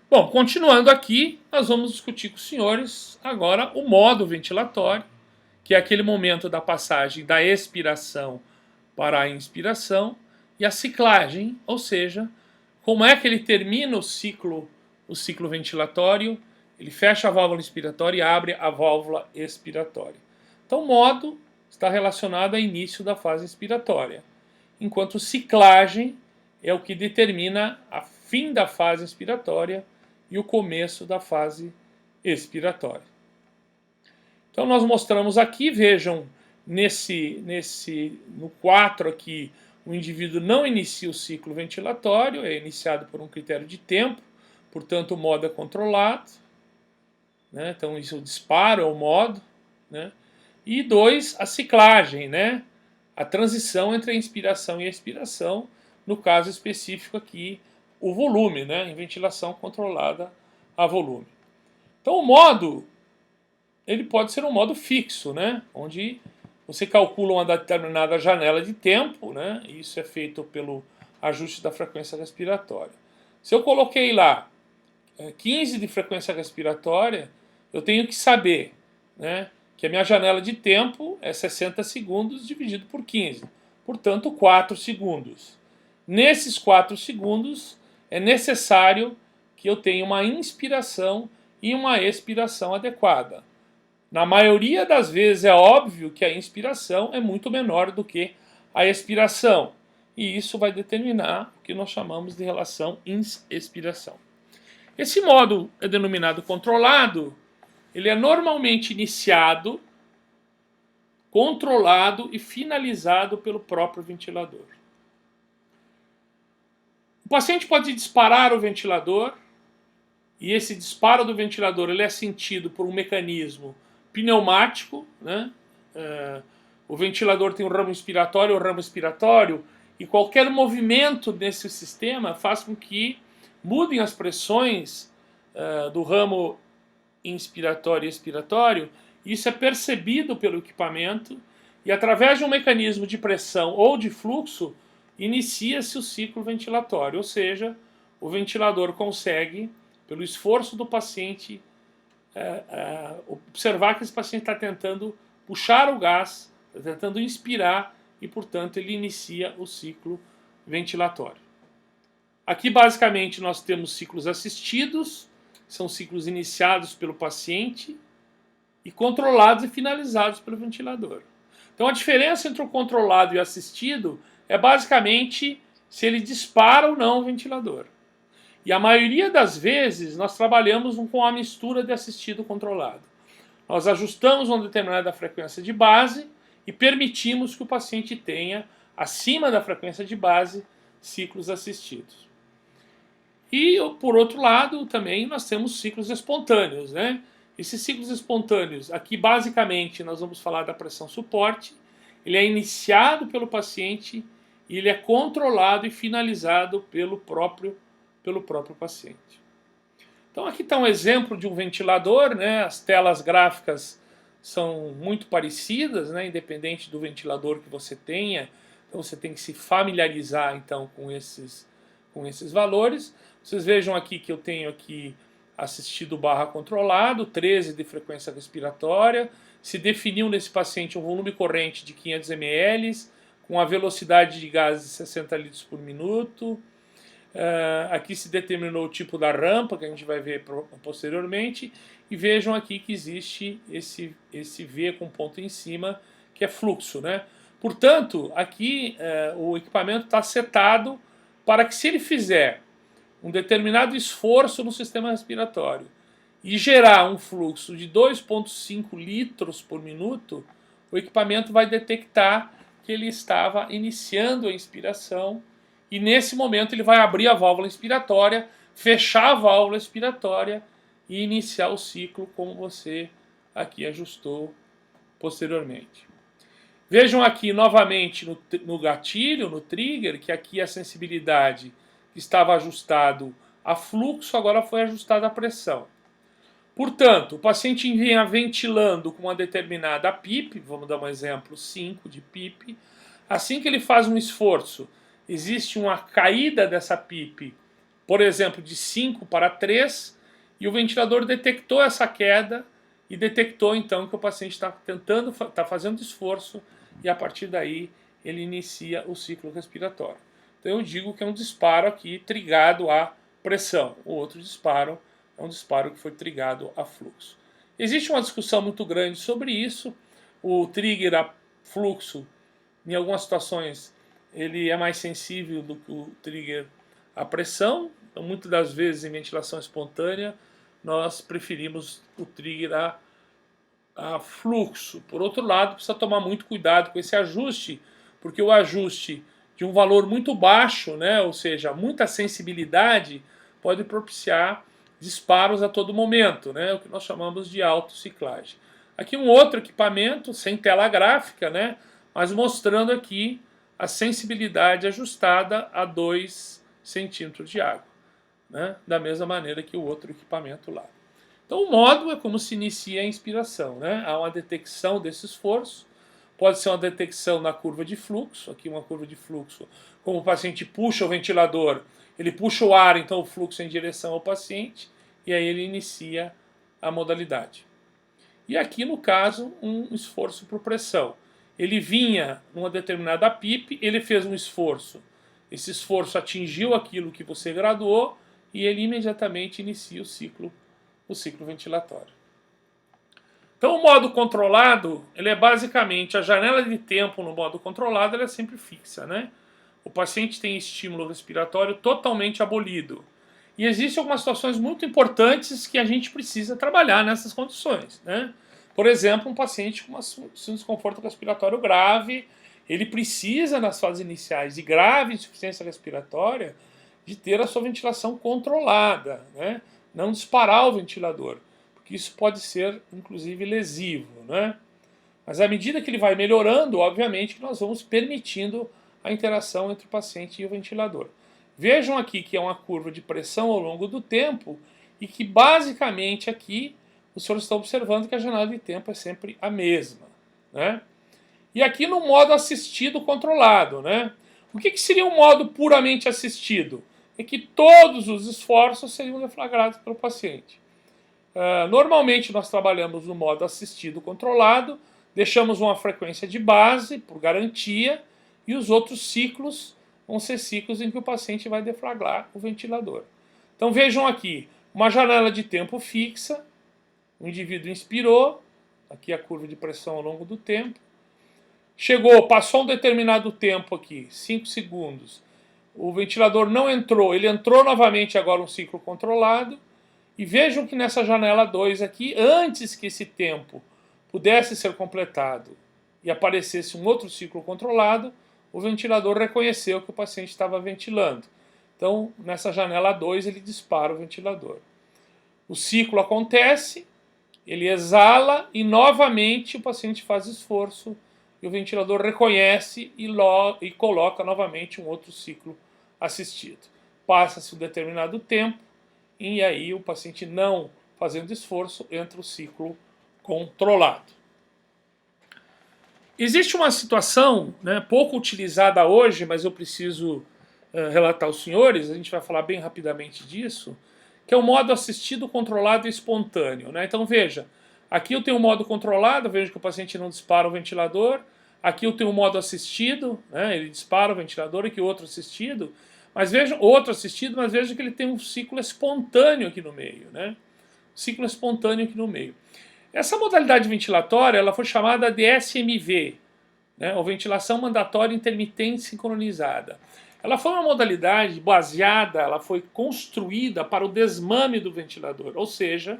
Bom, continuando aqui, nós vamos discutir com os senhores agora o modo ventilatório, que é aquele momento da passagem da expiração para a inspiração, e a ciclagem, ou seja, como é que ele termina o ciclo ventilatório, ele fecha a válvula inspiratória e abre a válvula expiratória. Então, modo está relacionado ao início da fase inspiratória, enquanto ciclagem é o que determina a fim da fase inspiratória e o começo da fase expiratória. Então nós mostramos aqui, vejam, no 4 aqui, o indivíduo não inicia o ciclo ventilatório, é iniciado por um critério de tempo, portanto o modo é controlado, né? Então isso o disparo é o modo, né? E 2, a ciclagem, né? A transição entre a inspiração e a expiração, no caso específico aqui, o volume, né? Em ventilação controlada a volume. Então o modo, ele pode ser um modo fixo, né? Onde você calcula uma determinada janela de tempo, né? E isso é feito pelo ajuste da frequência respiratória. Se eu coloquei lá 15 de frequência respiratória, eu tenho que saber, né, que a minha janela de tempo é 60 segundos dividido por 15. Portanto, 4 segundos. Nesses 4 segundos, é necessário que eu tenha uma inspiração e uma expiração adequada. Na maioria das vezes é óbvio que a inspiração é muito menor do que a expiração. E isso vai determinar o que nós chamamos de relação ins-expiração. Esse modo é denominado controlado. Ele é normalmente iniciado, controlado e finalizado pelo próprio ventilador. O paciente pode disparar o ventilador, e esse disparo do ventilador ele é sentido por um mecanismo pneumático, né? O ventilador tem um ramo inspiratório ou ramo expiratório, e qualquer movimento nesse sistema faz com que mudem as pressões do ramo inspiratório e expiratório. Isso é percebido pelo equipamento e, através de um mecanismo de pressão ou de fluxo, inicia-se o ciclo ventilatório, ou seja, o ventilador consegue, pelo esforço do paciente, observar que esse paciente está tentando puxar o gás, está tentando inspirar e, portanto, ele inicia o ciclo ventilatório. Aqui, basicamente, nós temos ciclos assistidos, são ciclos iniciados pelo paciente e controlados e finalizados pelo ventilador. Então, a diferença entre o controlado e o assistido é basicamente se ele dispara ou não o ventilador. E a maioria das vezes nós trabalhamos com a mistura de assistido e controlado. Nós ajustamos uma determinada frequência de base e permitimos que o paciente tenha, acima da frequência de base, ciclos assistidos. E, por outro lado, também nós temos ciclos espontâneos, né? Esses ciclos espontâneos, aqui basicamente nós vamos falar da pressão suporte, ele é iniciado pelo paciente e ele é controlado e finalizado pelo próprio paciente. Então aqui está um exemplo de um ventilador, né? As telas gráficas são muito parecidas, né? Independente do ventilador que você tenha, então você tem que se familiarizar então com esses valores. Vocês vejam aqui que eu tenho aqui assistido barra controlado, 13 de frequência respiratória, se definiu nesse paciente um volume corrente de 500 ml, com a velocidade de gás de 60 litros por minuto. Aqui se determinou o tipo da rampa, que a gente vai ver posteriormente, e vejam aqui que existe esse V com ponto em cima, que é fluxo, né? Portanto, aqui o equipamento está setado para que, se ele fizer um determinado esforço no sistema respiratório e gerar um fluxo de 2,5 litros por minuto, o equipamento vai detectar que ele estava iniciando a inspiração e, nesse momento, ele vai abrir a válvula inspiratória, fechar a válvula expiratória e iniciar o ciclo como você aqui ajustou posteriormente. Vejam aqui novamente no gatilho, no trigger, que aqui a sensibilidade que estava ajustado a fluxo, agora foi ajustada a pressão. Portanto, o paciente vinha ventilando com uma determinada PIP, vamos dar um exemplo, 5 de PIP. Assim que ele faz um esforço, existe uma caída dessa PIP, por exemplo, de 5 para 3, e o ventilador detectou essa queda e detectou então que o paciente está fazendo esforço, e a partir daí ele inicia o ciclo respiratório. Então eu digo que é um disparo aqui trigado a pressão. O outro disparo é um disparo que foi trigado a fluxo. Existe uma discussão muito grande sobre isso. O trigger a fluxo, em algumas situações, ele é mais sensível do que o trigger à pressão. Então, muitas das vezes, em ventilação espontânea, nós preferimos o trigger a fluxo. Por outro lado, precisa tomar muito cuidado com esse ajuste, porque o ajuste de um valor muito baixo, né, ou seja, muita sensibilidade, pode propiciar disparos a todo momento, né, o que nós chamamos de autociclagem. Aqui um outro equipamento, sem tela gráfica, né, mas mostrando aqui a sensibilidade ajustada a 2 centímetros de água, né, da mesma maneira que o outro equipamento lá. Então o modo é como se inicia a inspiração, né? Há uma detecção desse esforço, pode ser uma detecção na curva de fluxo, aqui uma curva de fluxo, como o paciente puxa o ventilador, ele puxa o ar, então o fluxo é em direção ao paciente, e aí ele inicia a modalidade. E aqui no caso, um esforço por pressão. Ele vinha numa determinada PIP, ele fez um esforço, esse esforço atingiu aquilo que você graduou, e ele imediatamente inicia o ciclo ventilatório. Então o modo controlado, ele é basicamente a janela de tempo no modo controlado, ela é sempre fixa, né? O paciente tem estímulo respiratório totalmente abolido. E existem algumas situações muito importantes que a gente precisa trabalhar nessas condições, né? Por exemplo, um paciente com um desconforto respiratório grave, ele precisa, nas fases iniciais de grave insuficiência respiratória, de ter a sua ventilação controlada, né? Não disparar o ventilador, porque isso pode ser, inclusive, lesivo, né? Mas à medida que ele vai melhorando, obviamente que nós vamos permitindo a interação entre o paciente e o ventilador. Vejam aqui que é uma curva de pressão ao longo do tempo e que basicamente aqui os senhores estão observando que a janela de tempo é sempre a mesma, né? E aqui no modo assistido controlado, né? O que seria um modo puramente assistido? É que todos os esforços seriam deflagrados pelo paciente. Normalmente nós trabalhamos no modo assistido controlado, deixamos uma frequência de base por garantia e os outros ciclos vão ser ciclos em que o paciente vai deflagrar o ventilador. Então vejam aqui, uma janela de tempo fixa, o indivíduo inspirou, aqui a curva de pressão ao longo do tempo, chegou, passou um determinado tempo aqui, 5 segundos, o ventilador não entrou, ele entrou novamente agora um ciclo controlado, e vejam que nessa janela 2 aqui, antes que esse tempo pudesse ser completado e aparecesse um outro ciclo controlado, o ventilador reconheceu que o paciente estava ventilando. Então, nessa janela 2, ele dispara o ventilador. O ciclo acontece, ele exala e novamente o paciente faz esforço e o ventilador reconhece e coloca novamente um outro ciclo assistido. Passa-se um determinado tempo e aí o paciente não fazendo esforço entra o ciclo controlado. Existe uma situação, né, pouco utilizada hoje, mas eu preciso relatar aos senhores, a gente vai falar bem rapidamente disso, que é o modo assistido, controlado e espontâneo, né? Então veja, aqui eu tenho o modo controlado, vejo que o paciente não dispara o ventilador, aqui eu tenho o modo assistido, né, ele dispara o ventilador, aqui outro assistido, mas veja, mas veja que ele tem um ciclo espontâneo aqui no meio, né? Ciclo espontâneo aqui no meio. Essa modalidade ventilatória, ela foi chamada de SMV, né? Ou ventilação mandatória intermitente sincronizada. Ela foi uma modalidade baseada, ela foi construída para o desmame do ventilador, ou seja,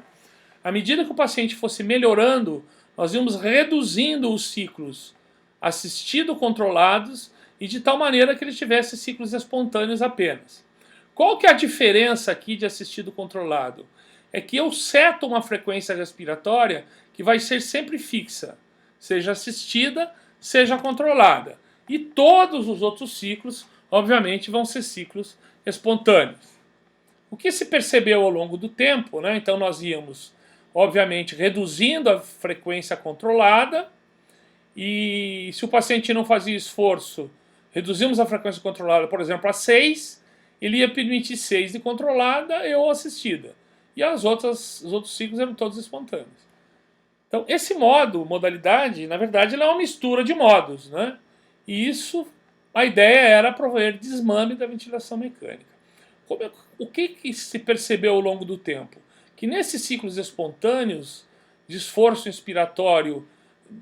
à medida que o paciente fosse melhorando, nós íamos reduzindo os ciclos assistido controlados e de tal maneira que ele tivesse ciclos espontâneos apenas. Qual que é a diferença aqui de assistido controlado? É que eu seto uma frequência respiratória que vai ser sempre fixa, seja assistida, seja controlada. E todos os outros ciclos, obviamente, vão ser ciclos espontâneos. O que se percebeu ao longo do tempo, né? Então nós íamos, obviamente, reduzindo a frequência controlada, e se o paciente não fazia esforço, reduzimos a frequência controlada, por exemplo, a 6, ele ia permitir 6 de controlada ou assistida. E os outros ciclos eram todos espontâneos. Então, esse modalidade, na verdade, ela é uma mistura de modos, né? E isso a ideia era prover desmame da ventilação mecânica. O que se percebeu ao longo do tempo? Que nesses ciclos espontâneos de esforço inspiratório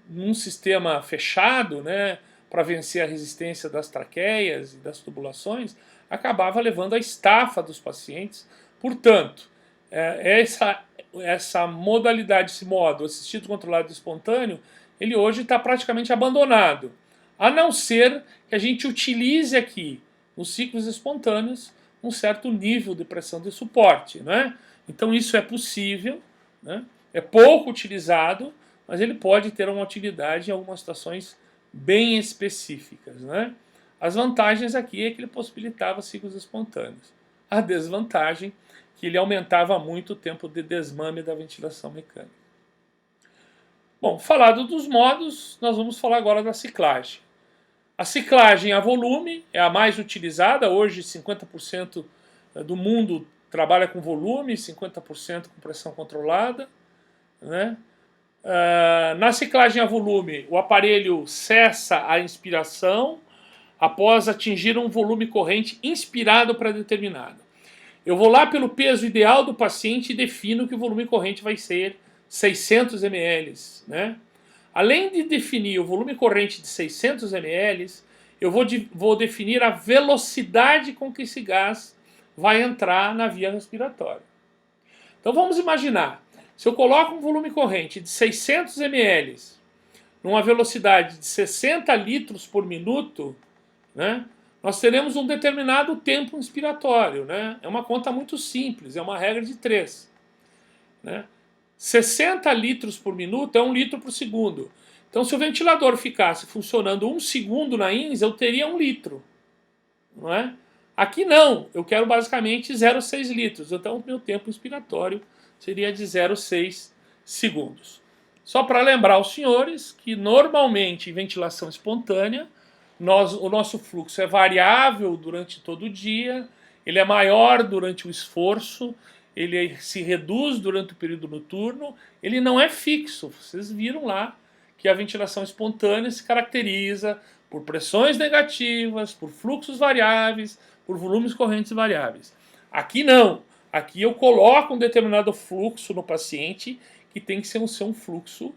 num sistema fechado, né, para vencer a resistência das traqueias e das tubulações, acabava levando à estafa dos pacientes. Portanto, essa modalidade, esse modo assistido, controlado e espontâneo, ele hoje está praticamente abandonado, a não ser que a gente utilize aqui, nos ciclos espontâneos, um certo nível de pressão de suporte, né? Então isso é possível, né? É pouco utilizado, mas ele pode ter uma utilidade em algumas situações bem específicas, né? As vantagens aqui é que ele possibilitava ciclos espontâneos. A desvantagem é que ele aumentava muito o tempo de desmame da ventilação mecânica. Bom, falado dos modos, nós vamos falar agora da ciclagem. A ciclagem a volume é a mais utilizada. Hoje, 50% do mundo trabalha com volume, 50% com pressão controlada, né? Na ciclagem a volume, o aparelho cessa a inspiração após atingir um volume corrente inspirado pré-determinado. Eu vou lá pelo peso ideal do paciente e defino que o volume corrente vai ser 600 ml, né? Além de definir o volume corrente de 600 ml, eu vou definir a velocidade com que esse gás vai entrar na via respiratória. Então vamos imaginar, se eu coloco um volume corrente de 600 ml numa velocidade de 60 litros por minuto, né, nós teremos um determinado tempo inspiratório, né? É uma conta muito simples, é uma regra de 3. Né? 60 litros por minuto é 1 litro por segundo. Então, se o ventilador ficasse funcionando 1 segundo na INS, eu teria 1 litro. Não é? Aqui não, eu quero basicamente 0,6 litros. Então, o meu tempo inspiratório seria de 0,6 segundos. Só para lembrar os senhores que, normalmente, em ventilação espontânea, o nosso fluxo é variável durante todo o dia, ele é maior durante o esforço, ele se reduz durante o período noturno, ele não é fixo. Vocês viram lá que a ventilação espontânea se caracteriza por pressões negativas, por fluxos variáveis, por volumes correntes variáveis. Aqui não. Aqui eu coloco um determinado fluxo no paciente que tem que ser um fluxo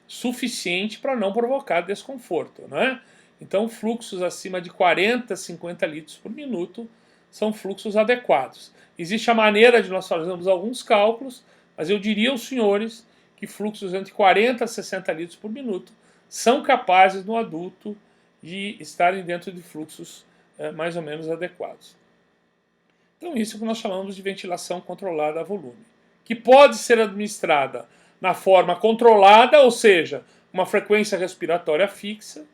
suficiente para não provocar desconforto, né? Então, fluxos acima de 40, 50 litros por minuto são fluxos adequados. Existe a maneira de nós fazermos alguns cálculos, mas eu diria aos senhores que fluxos entre 40 a 60 litros por minuto são capazes no adulto de estarem dentro de fluxos mais ou menos adequados. Então isso é o que nós chamamos de ventilação controlada a volume, que pode ser administrada na forma controlada, ou seja, uma frequência respiratória fixa,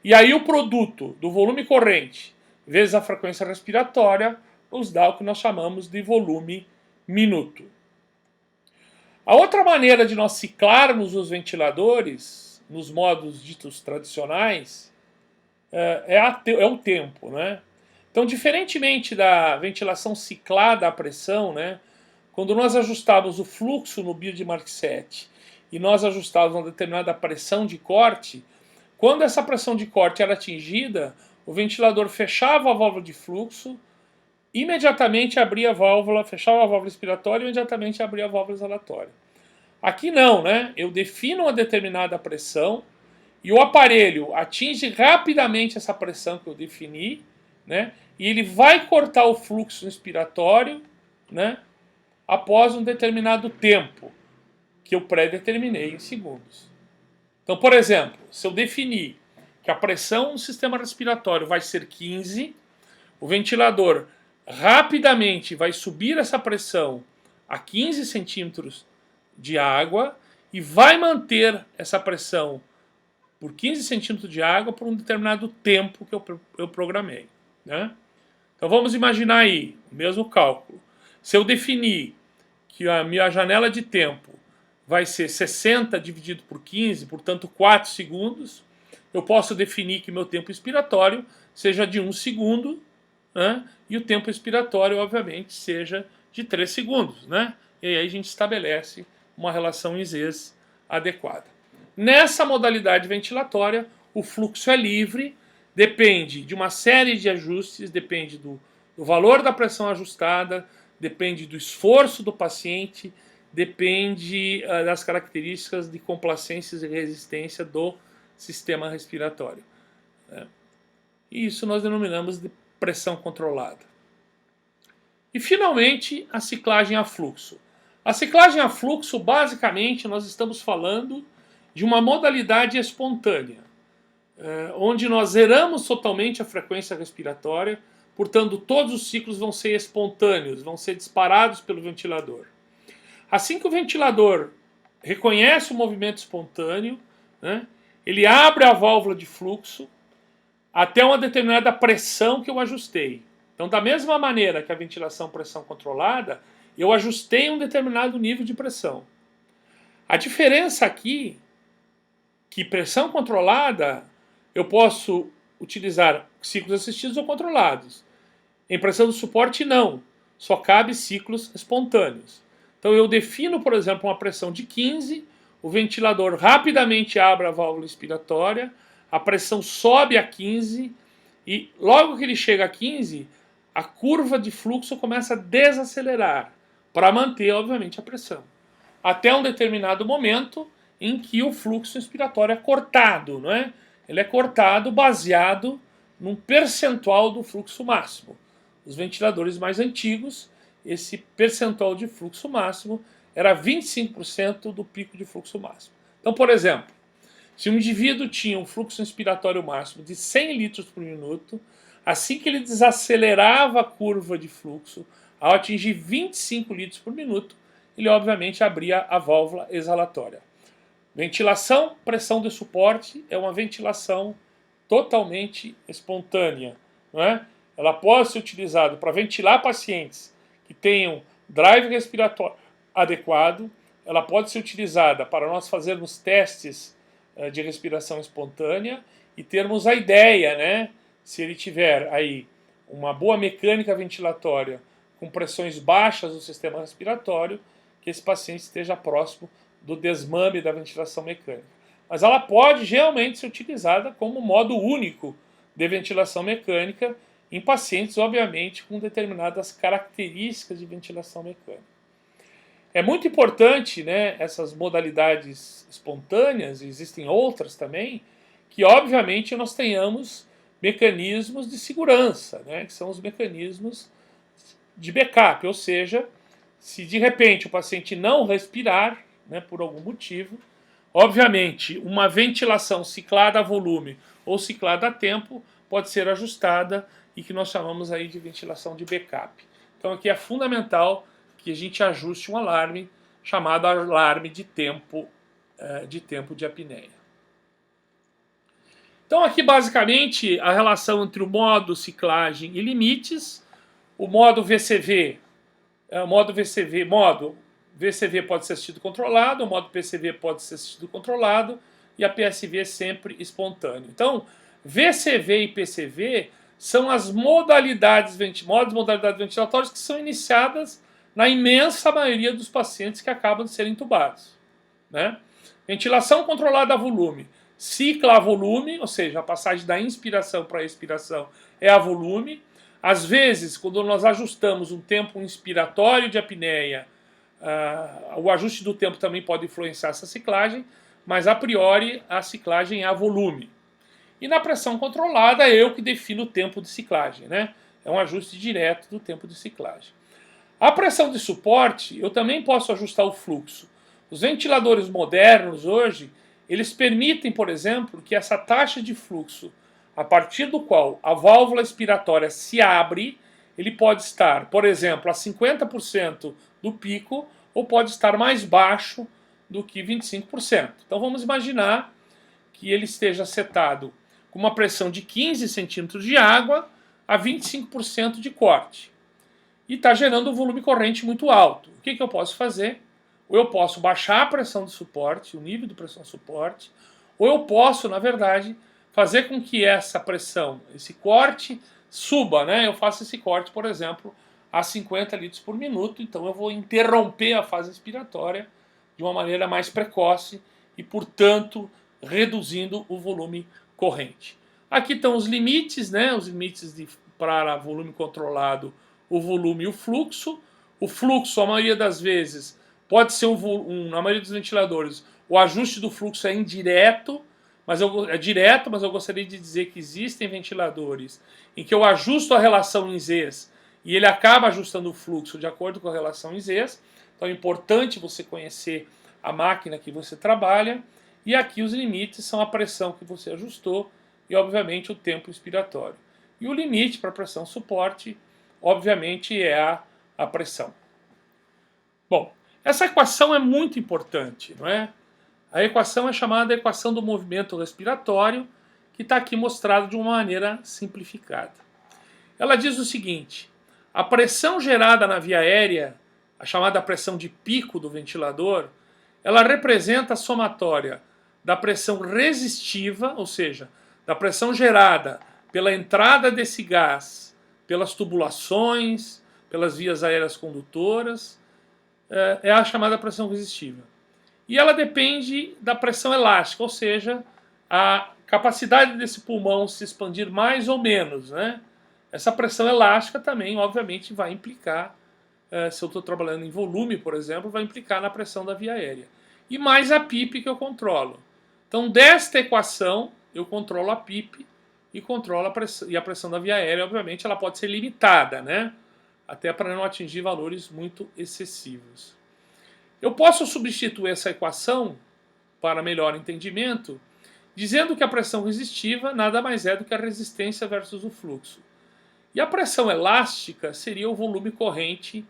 e aí o produto do volume corrente vezes a frequência respiratória nos dá o que nós chamamos de volume minuto. A outra maneira de nós ciclarmos os ventiladores, nos modos ditos tradicionais, é o tempo, né? Então, diferentemente da ventilação ciclada à pressão, né, quando nós ajustávamos o fluxo no Bird-Mark-7 e nós ajustávamos uma determinada pressão de corte, quando essa pressão de corte era atingida, o ventilador fechava a válvula de fluxo, imediatamente abria a válvula, fechava a válvula expiratória e imediatamente abria a válvula exalatória. Aqui não, né? Eu defino uma determinada pressão e o aparelho atinge rapidamente essa pressão que eu defini, né? E ele vai cortar o fluxo inspiratório, né, após um determinado tempo que eu pré-determinei em segundos. Então, por exemplo, se eu definir que a pressão no sistema respiratório vai ser 15, o ventilador rapidamente vai subir essa pressão a 15 centímetros de água e vai manter essa pressão por 15 centímetros de água por um determinado tempo que eu programei, né? Então vamos imaginar aí o mesmo cálculo. Se eu definir que a minha janela de tempo vai ser 60 dividido por 15, portanto 4 segundos, eu posso definir que meu tempo expiratório seja de 1 segundo, né? E o tempo expiratório, obviamente, seja de 3 segundos, né? E aí a gente estabelece uma relação IZs adequada. Nessa modalidade ventilatória, o fluxo é livre, depende de uma série de ajustes, depende do valor da pressão ajustada, depende do esforço do paciente, depende das características de complacências e resistência do sistema respiratório. E isso nós denominamos de pressão controlada. E finalmente, a ciclagem a fluxo. A ciclagem a fluxo, basicamente, nós estamos falando de uma modalidade espontânea, onde nós zeramos totalmente a frequência respiratória, portanto, todos os ciclos vão ser espontâneos, vão ser disparados pelo ventilador. Assim que o ventilador reconhece o movimento espontâneo, né, ele abre a válvula de fluxo até uma determinada pressão que eu ajustei. Então, da mesma maneira que a ventilação pressão controlada, eu ajustei um determinado nível de pressão. A diferença aqui, que pressão controlada, eu posso utilizar ciclos assistidos ou controlados. Em pressão de suporte, não. Só cabe ciclos espontâneos. Então, eu defino, por exemplo, uma pressão de 15, o ventilador rapidamente abre a válvula expiratória, a pressão sobe a 15 e logo que ele chega a 15, a curva de fluxo começa a desacelerar para manter, obviamente, a pressão. Até um determinado momento em que o fluxo expiratório é cortado, não é? Ele é cortado baseado num percentual do fluxo máximo. Os ventiladores mais antigos, esse percentual de fluxo máximo era 25% do pico de fluxo máximo. Então, por exemplo, se um indivíduo tinha um fluxo inspiratório máximo de 100 litros por minuto, assim que ele desacelerava a curva de fluxo, ao atingir 25 litros por minuto, ele obviamente abria a válvula exalatória. Ventilação, pressão de suporte é uma ventilação totalmente espontânea, não é? Ela pode ser utilizada para ventilar pacientes que tenham drive respiratório adequado, ela pode ser utilizada para nós fazermos testes de respiração espontânea e termos a ideia, né, se ele tiver aí uma boa mecânica ventilatória com pressões baixas do sistema respiratório, que esse paciente esteja próximo do desmame da ventilação mecânica. Mas ela pode realmente ser utilizada como modo único de ventilação mecânica em pacientes, obviamente, com determinadas características de ventilação mecânica. É muito importante, né, essas modalidades espontâneas, existem outras também, que obviamente nós tenhamos mecanismos de segurança, né, que são os mecanismos de backup, ou seja, se de repente o paciente não respirar, né, por algum motivo, obviamente uma ventilação ciclada a volume ou ciclada a tempo pode ser ajustada e que nós chamamos aí de ventilação de backup. Então aqui é fundamental que a gente ajuste um alarme chamado alarme de tempo de apneia. Então aqui basicamente a relação entre o modo ciclagem e limites, o modo VCV, modo VCV pode ser assistido controlado, o modo PCV pode ser assistido controlado e a PSV é sempre espontâneo. Então VCV e PCV são as modalidades ventilatórias que são iniciadas na imensa maioria dos pacientes que acabam de ser entubados, né? Ventilação controlada a volume, cicla a volume, ou seja, a passagem da inspiração para a expiração é a volume. Às vezes, quando nós ajustamos um tempo inspiratório de apneia, o ajuste do tempo também pode influenciar essa ciclagem, mas a priori a ciclagem é a volume. E na pressão controlada é eu que defino o tempo de ciclagem, né? É um ajuste direto do tempo de ciclagem. A pressão de suporte, eu também posso ajustar o fluxo. Os ventiladores modernos hoje, eles permitem, por exemplo, que essa taxa de fluxo, a partir do qual a válvula expiratória se abre, ele pode estar, por exemplo, a 50% do pico ou pode estar mais baixo do que 25%. Então vamos imaginar que ele esteja setado com uma pressão de 15 centímetros de água a 25% de corte. E está gerando um volume corrente muito alto. O que eu posso fazer? Ou eu posso baixar a pressão de suporte, o nível de pressão de suporte, ou eu posso, na verdade, fazer com que essa pressão, esse corte, suba, né? Eu faço esse corte, por exemplo, a 50 litros por minuto, então eu vou interromper a fase expiratória de uma maneira mais precoce e, portanto, reduzindo o volume corrente. Aqui estão os limites, né? Os limites para volume controlado, o volume e o fluxo. O fluxo, a maioria das vezes, pode ser na maioria dos ventiladores, o ajuste do fluxo é indireto, mas é direto, mas eu gostaria de dizer que existem ventiladores em que eu ajusto a relação em Zs e ele acaba ajustando o fluxo de acordo com a relação em Zs. Então é importante você conhecer a máquina que você trabalha. E aqui os limites são a pressão que você ajustou e, obviamente, o tempo inspiratório. E o limite para a pressão suporte, obviamente, é a pressão. Bom, essa equação é muito importante, não é? A equação é chamada equação do movimento respiratório, que está aqui mostrado de uma maneira simplificada. Ela diz o seguinte: a pressão gerada na via aérea, a chamada pressão de pico do ventilador, ela representa a somatória da pressão resistiva, ou seja, da pressão gerada pela entrada desse gás pelas tubulações, pelas vias aéreas condutoras, é a chamada pressão resistiva. E ela depende da pressão elástica, ou seja, a capacidade desse pulmão se expandir mais ou menos, né? Essa pressão elástica também, obviamente, vai implicar, se eu estou trabalhando em volume, por exemplo, vai implicar na pressão da via aérea. E mais a PIP que eu controlo. Então, desta equação, eu controlo a PIP e controlo a pressão da via aérea. Obviamente, ela pode ser limitada, né? Até para não atingir valores muito excessivos. Eu posso substituir essa equação, para melhor entendimento, dizendo que a pressão resistiva nada mais é do que a resistência versus o fluxo. E a pressão elástica seria o volume corrente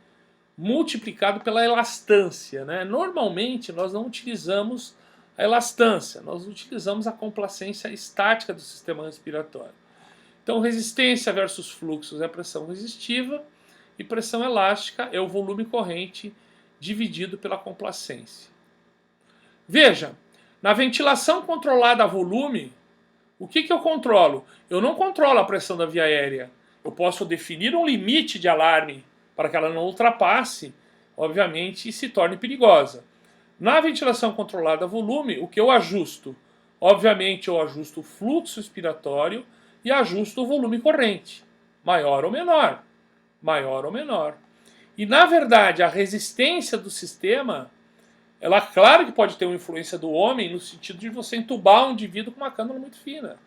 multiplicado pela elastância, né? Normalmente nós não utilizamos a elastância, nós utilizamos a complacência estática do sistema respiratório. Então, resistência versus fluxos é a pressão resistiva e pressão elástica é o volume corrente dividido pela complacência. Veja, na ventilação controlada a volume, o que eu controlo? Eu não controlo a pressão da via aérea. Eu posso definir um limite de alarme para que ela não ultrapasse, obviamente, e se torne perigosa. Na ventilação controlada a volume, o que eu ajusto? Obviamente, eu ajusto o fluxo expiratório e ajusto o volume corrente, maior ou menor, maior ou menor. E, na verdade, a resistência do sistema, ela, claro que pode ter uma influência do homem no sentido de você entubar um indivíduo com uma cânula muito fina,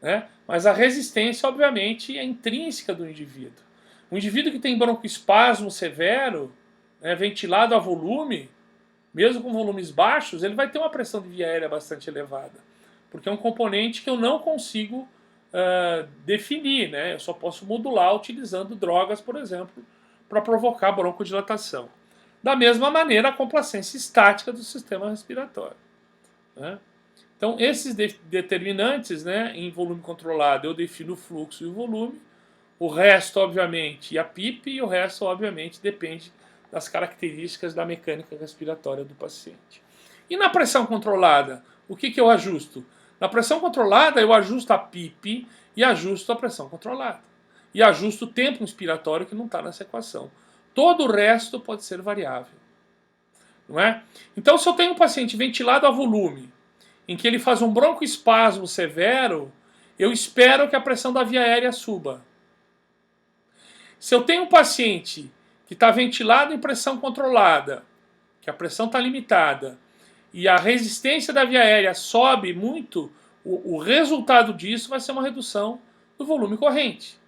né? Mas a resistência, obviamente, é intrínseca do indivíduo. Um indivíduo que tem broncoespasmo severo, né, ventilado a volume, mesmo com volumes baixos, ele vai ter uma pressão de via aérea bastante elevada, porque é um componente que eu não consigo definir, né? Eu só posso modular utilizando drogas, por exemplo, para provocar broncodilatação. Da mesma maneira, a complacência estática do sistema respiratório, né? Então, esses determinantes, né, em volume controlado, eu defino o fluxo e o volume. O resto, obviamente, e a PIP, e o resto, obviamente, depende das características da mecânica respiratória do paciente. E na pressão controlada, o que eu ajusto? Na pressão controlada, eu ajusto a PIP e ajusto a pressão controlada. E ajusto o tempo inspiratório que não está nessa equação. Todo o resto pode ser variável, não é? Então, se eu tenho um paciente ventilado a volume, em que ele faz um broncoespasmo severo, eu espero que a pressão da via aérea suba. Se eu tenho um paciente que está ventilado em pressão controlada, que a pressão está limitada, e a resistência da via aérea sobe muito, o resultado disso vai ser uma redução do volume corrente.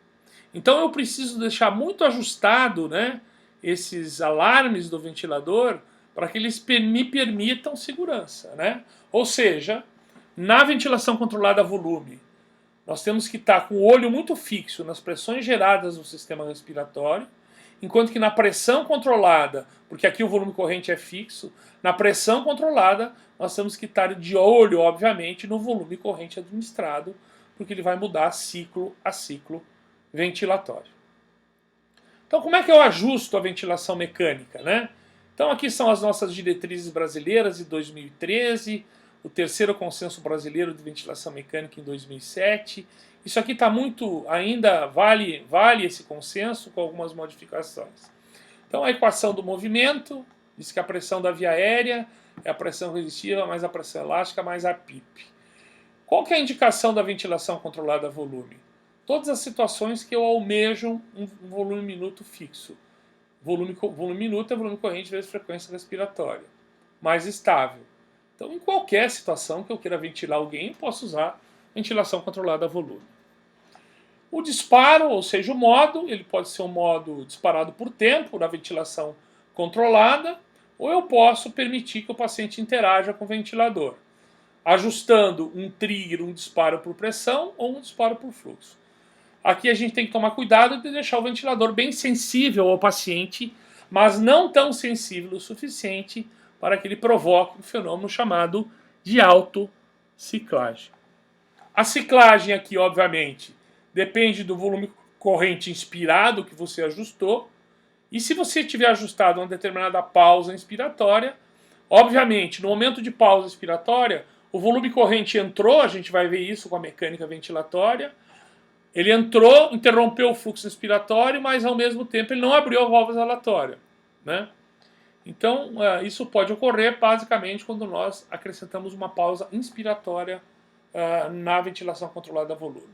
Então eu preciso deixar muito ajustado, né, esses alarmes do ventilador para que eles me permitam segurança, né? Ou seja, na ventilação controlada a volume, nós temos que estar com o olho muito fixo nas pressões geradas no sistema respiratório, enquanto que na pressão controlada, porque aqui o volume corrente é fixo, na pressão controlada nós temos que estar de olho, obviamente, no volume corrente administrado, porque ele vai mudar ciclo a ciclo ventilatório. Então, como é que eu ajusto a ventilação mecânica, né? Então, aqui são as nossas diretrizes brasileiras de 2013, o terceiro consenso brasileiro de ventilação mecânica em 2007. Isso aqui está muito, ainda vale esse consenso com algumas modificações. Então, a equação do movimento diz que a pressão da via aérea é a pressão resistiva mais a pressão elástica mais a PIP. Qual que é a indicação da ventilação controlada a volume? Todas as situações que eu almejo um volume minuto fixo. Volume minuto é volume corrente vezes frequência respiratória, mais estável. Então, em qualquer situação que eu queira ventilar alguém, eu posso usar ventilação controlada a volume. O disparo, ou seja, o modo, ele pode ser um modo disparado por tempo, na ventilação controlada, ou eu posso permitir que o paciente interaja com o ventilador, ajustando um trigger, um disparo por pressão ou um disparo por fluxo. Aqui a gente tem que tomar cuidado de deixar o ventilador bem sensível ao paciente, mas não tão sensível o suficiente para que ele provoque um fenômeno chamado de autociclagem. A ciclagem aqui, obviamente, depende do volume corrente inspirado que você ajustou. E se você tiver ajustado uma determinada pausa inspiratória, obviamente, no momento de pausa inspiratória, o volume corrente entrou, a gente vai ver isso com a mecânica ventilatória. Ele entrou, interrompeu o fluxo inspiratório, mas ao mesmo tempo ele não abriu a válvula exalatória, né? Então, isso pode ocorrer basicamente quando nós acrescentamos uma pausa inspiratória na ventilação controlada a volume.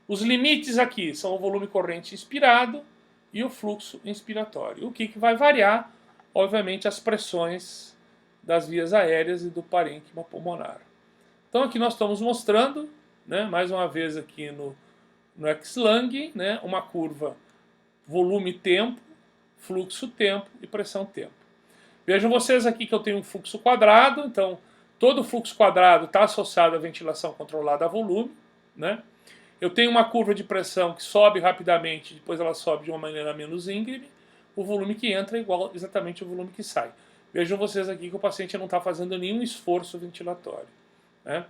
Os limites aqui são o volume corrente inspirado e o fluxo inspiratório. O que vai variar, obviamente, as pressões das vias aéreas e do parênquima pulmonar. Então aqui nós estamos mostrando, né, mais uma vez aqui no X-Lang, né, uma curva volume-tempo, fluxo-tempo e pressão-tempo. Vejam vocês aqui que eu tenho um fluxo quadrado, então todo fluxo quadrado está associado à ventilação controlada a volume, né? Eu tenho uma curva de pressão que sobe rapidamente, depois ela sobe de uma maneira menos íngreme, o volume que entra é igual exatamente ao volume que sai. Vejam vocês aqui que o paciente não está fazendo nenhum esforço ventilatório, né?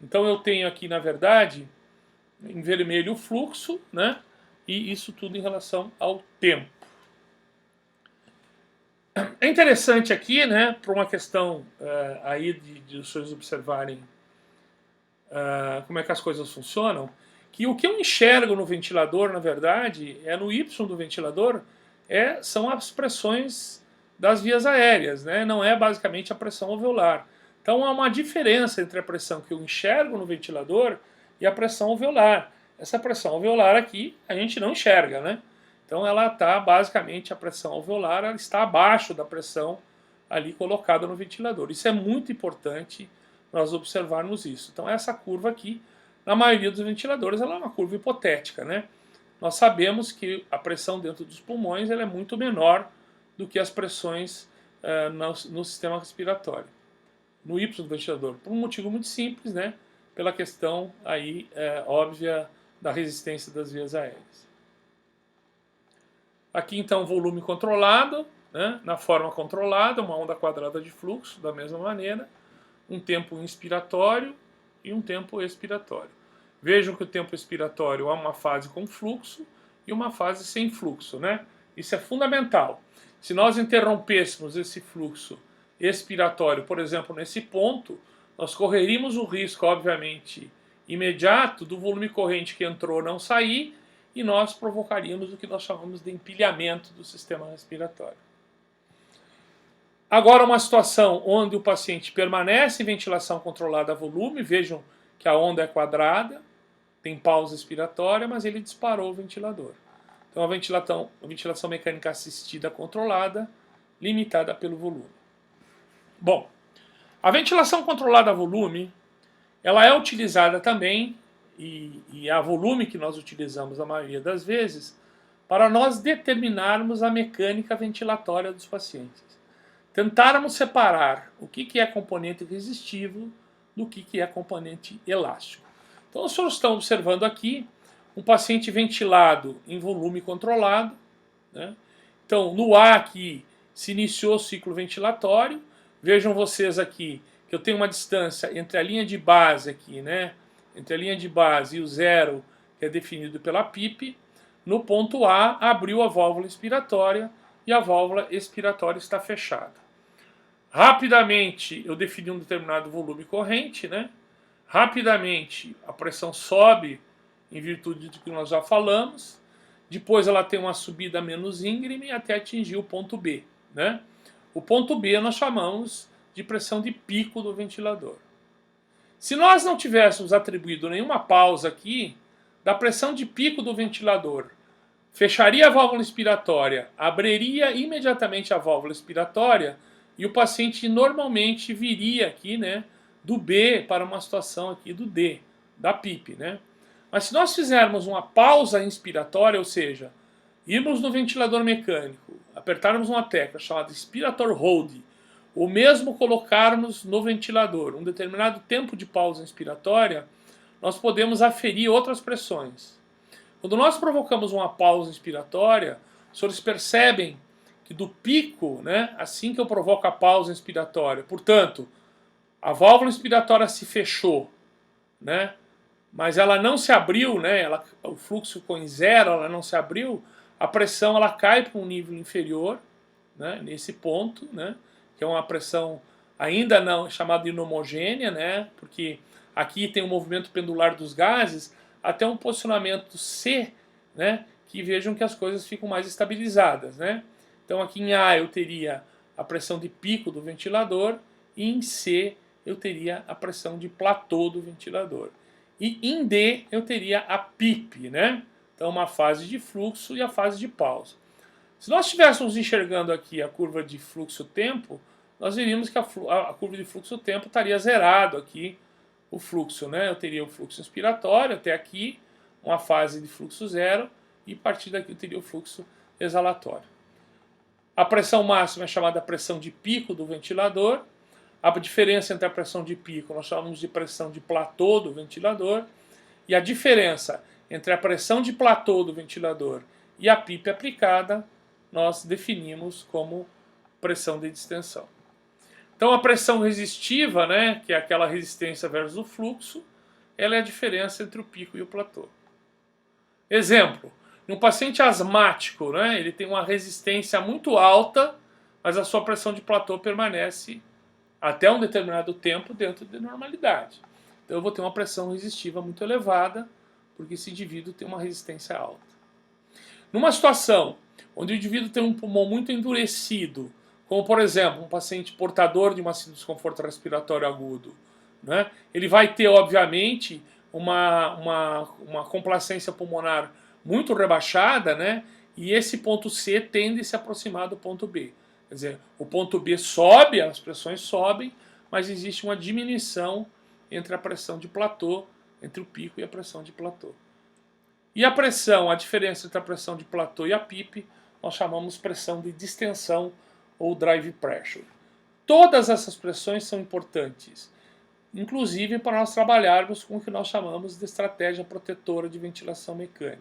Então eu tenho aqui, na verdade, em vermelho o fluxo, né? E isso tudo em relação ao tempo. É interessante aqui, né, para uma questão aí de os senhores observarem como é que as coisas funcionam, que o que eu enxergo no ventilador, na verdade, no Y do ventilador, são as pressões das vias aéreas, né? Não é basicamente a pressão alveolar. Então há uma diferença entre a pressão que eu enxergo no ventilador e a pressão alveolar. Essa pressão alveolar aqui a gente não enxerga, né? Então ela está basicamente, a pressão alveolar ela está abaixo da pressão ali colocada no ventilador. Isso é muito importante nós observarmos isso. Então essa curva aqui, na maioria dos ventiladores, ela é uma curva hipotética, né? Nós sabemos que a pressão dentro dos pulmões ela é muito menor do que as pressões no sistema respiratório, no Y do ventilador, por um motivo muito simples, né? Pela questão aí óbvia da resistência das vias aéreas. Aqui então volume controlado, né? Na forma controlada, uma onda quadrada de fluxo, da mesma maneira, um tempo inspiratório e um tempo expiratório. Vejam que o tempo expiratório é uma fase com fluxo e uma fase sem fluxo, né? Isso é fundamental. Se nós interrompêssemos esse fluxo expiratório, por exemplo, nesse ponto, nós correríamos o risco, obviamente, imediato do volume corrente que entrou não sair e nós provocaríamos o que nós chamamos de empilhamento do sistema respiratório. Agora uma situação onde o paciente permanece em ventilação controlada a volume, vejam que a onda é quadrada, tem pausa expiratória, mas ele disparou o ventilador. Então a ventilação mecânica assistida controlada, limitada pelo volume. Bom, a ventilação controlada a volume, ela é utilizada também, e é a volume que nós utilizamos a maioria das vezes, para nós determinarmos a mecânica ventilatória dos pacientes. Tentarmos separar o que é componente resistivo do que é componente elástico. Então, os senhores estão observando aqui um paciente ventilado em volume controlado, né? Então, no A aqui se iniciou o ciclo ventilatório. Vejam vocês aqui que eu tenho uma distância entre a linha de base aqui, né? Entre a linha de base e o zero, que é definido pela PIP. No ponto A, abriu a válvula expiratória e a válvula expiratória está fechada. Rapidamente eu defini um determinado volume corrente, né? Rapidamente a pressão sobe em virtude do que nós já falamos. Depois ela tem uma subida menos íngreme até atingir o ponto B, né? O ponto B nós chamamos de pressão de pico do ventilador. Se nós não tivéssemos atribuído nenhuma pausa aqui, da pressão de pico do ventilador, fecharia a válvula expiratória, abriria imediatamente a válvula expiratória e o paciente normalmente viria aqui, né, do B para uma situação aqui do D, da PIP, né? Mas se nós fizermos uma pausa inspiratória, ou seja, irmos no ventilador mecânico, apertarmos uma tecla chamada Inspirator Hold, ou mesmo colocarmos no ventilador um determinado tempo de pausa inspiratória, nós podemos aferir outras pressões. Quando nós provocamos uma pausa inspiratória, os senhores percebem que do pico, né, assim que eu provoco a pausa inspiratória, portanto, a válvula inspiratória se fechou, né, mas ela não se abriu, né, o fluxo ficou em zero, ela não se abriu, a pressão ela cai para um nível inferior, né, nesse ponto, né, que é uma pressão ainda não chamada inhomogênea, né, porque aqui tem um movimento pendular dos gases, até um posicionamento C, né, que vejam que as coisas ficam mais estabilizadas, né. Então aqui em A eu teria a pressão de pico do ventilador e em C eu teria a pressão de platô do ventilador. E em D eu teria a PIP, né? Então uma fase de fluxo e a fase de pausa. Se nós estivéssemos enxergando aqui a curva de fluxo-tempo, nós veríamos que a curva de fluxo-tempo estaria zerado aqui o fluxo, né? Eu teria o fluxo inspiratório até aqui, uma fase de fluxo zero, e a partir daqui eu teria o fluxo exalatório. A pressão máxima é chamada pressão de pico do ventilador. A diferença entre a pressão de pico nós chamamos de pressão de platô do ventilador. E a diferença entre a pressão de platô do ventilador e a PIP aplicada, nós definimos como pressão de distensão. Então a pressão resistiva, né, que é aquela resistência versus o fluxo, ela é a diferença entre o pico e o platô. Exemplo, um paciente asmático, né, ele tem uma resistência muito alta, mas a sua pressão de platô permanece até um determinado tempo dentro de normalidade. Então eu vou ter uma pressão resistiva muito elevada, porque esse indivíduo tem uma resistência alta. Numa situação onde o indivíduo tem um pulmão muito endurecido, como por exemplo um paciente portador de uma síndrome de desconforto respiratório agudo, né, ele vai ter obviamente uma complacência pulmonar muito rebaixada, né, e esse ponto C tende a se aproximar do ponto B. Quer dizer, o ponto B sobe, as pressões sobem, mas existe uma diminuição entre a pressão de platô, entre o pico e a pressão de platô. E a pressão, a diferença entre a pressão de platô e a PIP, nós chamamos pressão de distensão ou drive pressure. Todas essas pressões são importantes, inclusive para nós trabalharmos com o que nós chamamos de estratégia protetora de ventilação mecânica,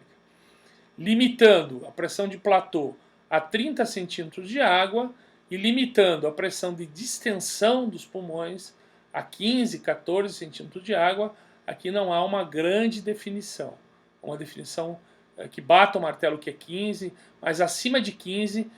limitando a pressão de platô a 30 centímetros de água e limitando a pressão de distensão dos pulmões a 15, 14 centímetros de água. Aqui não há uma grande definição. Uma definição que bata o martelo que é 15, mas acima de 15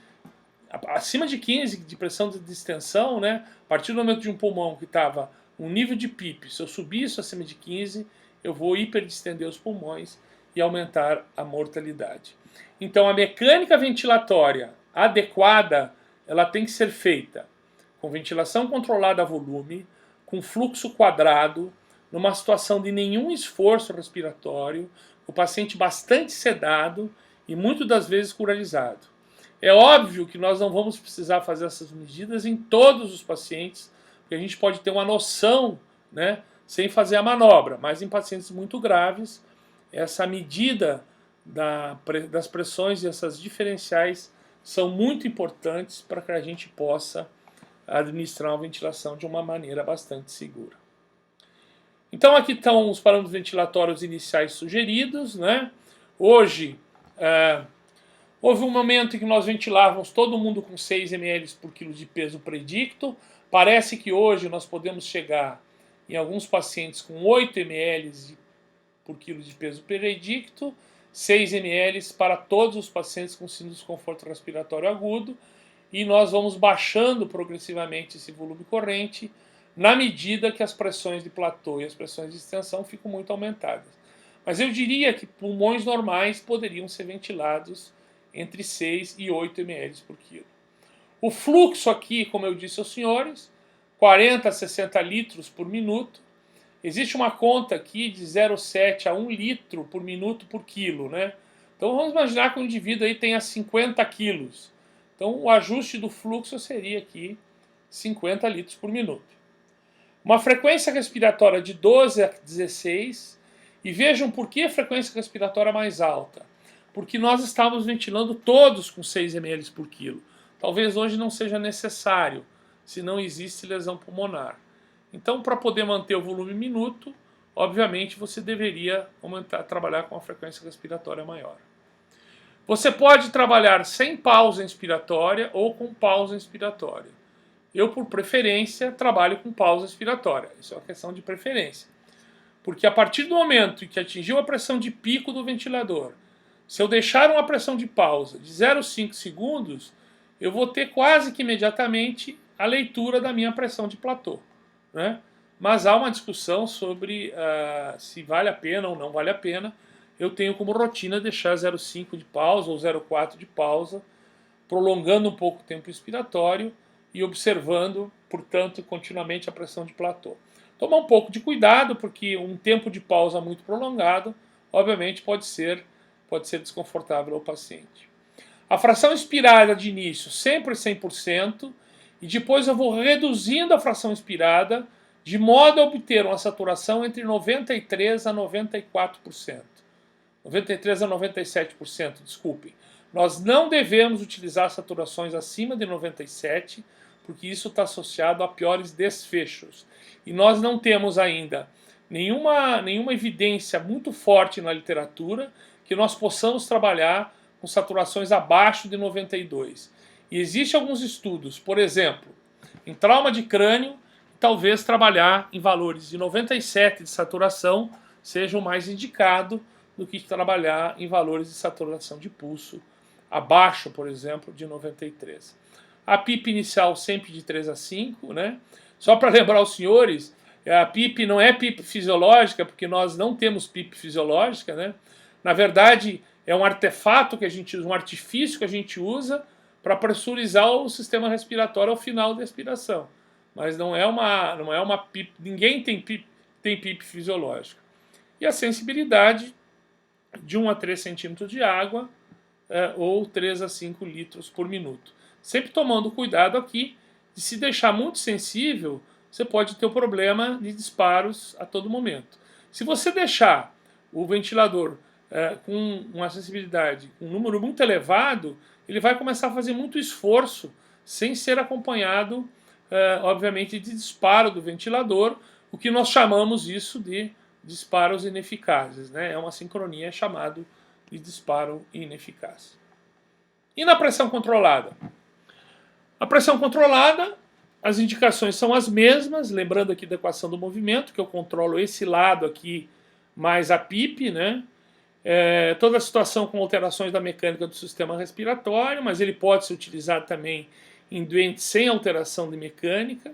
de pressão de distensão, né, a partir do momento de um pulmão que estava um nível de PIP, se eu subir isso acima de 15, eu vou hiperdistender os pulmões e aumentar a mortalidade. Então a mecânica ventilatória adequada, ela tem que ser feita com ventilação controlada a volume, com fluxo quadrado, numa situação de nenhum esforço respiratório, o paciente bastante sedado e muitas das vezes curalizado. É óbvio que nós não vamos precisar fazer essas medidas em todos os pacientes, porque a gente pode ter uma noção, né, sem fazer a manobra, mas em pacientes muito graves, essa medida das pressões e essas diferenciais são muito importantes para que a gente possa administrar uma ventilação de uma maneira bastante segura. Então aqui estão os parâmetros ventilatórios iniciais sugeridos, né? Hoje houve um momento em que nós ventilávamos todo mundo com 6 ml por quilo de peso predicto. Parece que hoje nós podemos chegar em alguns pacientes com 8 ml por quilo de peso predicto, 6 ml para todos os pacientes com síndrome de desconforto respiratório agudo, e nós vamos baixando progressivamente esse volume corrente na medida que as pressões de platô e as pressões de extensão ficam muito aumentadas. Mas eu diria que pulmões normais poderiam ser ventilados entre 6 e 8 ml por quilo. O fluxo aqui, como eu disse aos senhores, 40 a 60 litros por minuto. existe uma conta aqui de 0,7 a 1 litro por minuto por quilo, né? Então vamos imaginar que o indivíduo aí tenha 50 quilos. Então o ajuste do fluxo seria aqui 50 litros por minuto. Uma frequência respiratória de 12 a 16. E vejam por que a frequência respiratória é mais alta. Porque nós estamos ventilando todos com 6 ml por quilo. Talvez hoje não seja necessário, se não existe lesão pulmonar. Então, para poder manter o volume minuto, obviamente você deveria trabalhar com uma frequência respiratória maior. Você pode trabalhar sem pausa inspiratória ou com pausa inspiratória. Eu, por preferência, trabalho com pausa inspiratória. Isso é uma questão de preferência. Porque a partir do momento em que atingiu a pressão de pico do ventilador, se eu deixar uma pressão de pausa de 0,5 segundos, eu vou ter quase que imediatamente a leitura da minha pressão de platô, né? Mas há uma discussão sobre se vale a pena ou não vale a pena. Eu tenho como rotina deixar 0,5 de pausa ou 0,4 de pausa, prolongando um pouco o tempo inspiratório e observando, portanto, continuamente a pressão de platô. Tomar um pouco de cuidado, porque um tempo de pausa muito prolongado, obviamente, pode ser desconfortável ao paciente. A fração inspirada de início, sempre 100%, e depois eu vou reduzindo a fração inspirada, de modo a obter uma saturação entre 93% a 94%. 93% a 97%, desculpem. Nós não devemos utilizar saturações acima de 97%, porque isso está associado a piores desfechos. E nós não temos ainda nenhuma evidência muito forte na literatura que nós possamos trabalhar com saturações abaixo de 92. E existem alguns estudos, por exemplo, em trauma de crânio, talvez trabalhar em valores de 97 de saturação seja o mais indicado do que trabalhar em valores de saturação de pulso abaixo, por exemplo, de 93. A PIP inicial sempre de 3 a 5, né? Só para lembrar os senhores, a PIP não é PIP fisiológica, porque nós não temos PIP fisiológica, né? Na verdade, é um artefato que a gente usa, um artifício que a gente usa para pressurizar o sistema respiratório ao final da expiração. Mas não é uma PIP, ninguém tem PIP fisiológica. E a sensibilidade de 1 a 3 centímetros de água ou 3 a 5 litros por minuto. Sempre tomando cuidado aqui, de se deixar muito sensível, você pode ter o problema de disparos a todo momento. Se você deixar o ventilador com uma sensibilidade, com um número muito elevado, ele vai começar a fazer muito esforço, sem ser acompanhado, obviamente, de disparo do ventilador, o que nós chamamos isso de disparos ineficazes, né? É uma sincronia chamada de disparo ineficaz. E na pressão controlada? A pressão controlada, as indicações são as mesmas, lembrando aqui da equação do movimento, que eu controlo esse lado aqui mais a PIP, né? Toda a situação com alterações da mecânica do sistema respiratório, mas ele pode ser utilizado também em doentes sem alteração de mecânica.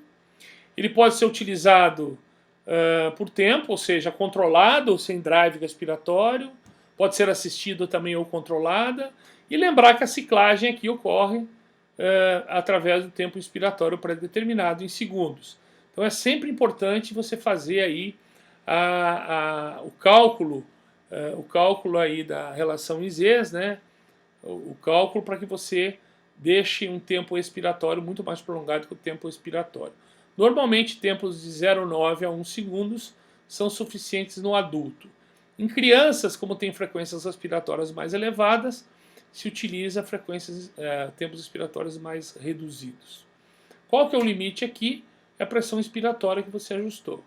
Ele pode ser utilizado por tempo, ou seja, controlado, sem drive respiratório, pode ser assistido também ou controlada, e lembrar que a ciclagem aqui ocorre através do tempo inspiratório pré-determinado em segundos. Então é sempre importante você fazer aí o cálculo aí da relação IZs, né? O cálculo para que você deixe um tempo expiratório muito mais prolongado que o tempo expiratório. Normalmente, tempos de 0,9 a 1 segundos são suficientes no adulto. Em crianças, como tem frequências respiratórias mais elevadas, se utiliza tempos expiratórios mais reduzidos. Qual que é o limite aqui? É a pressão inspiratória que você ajustou. O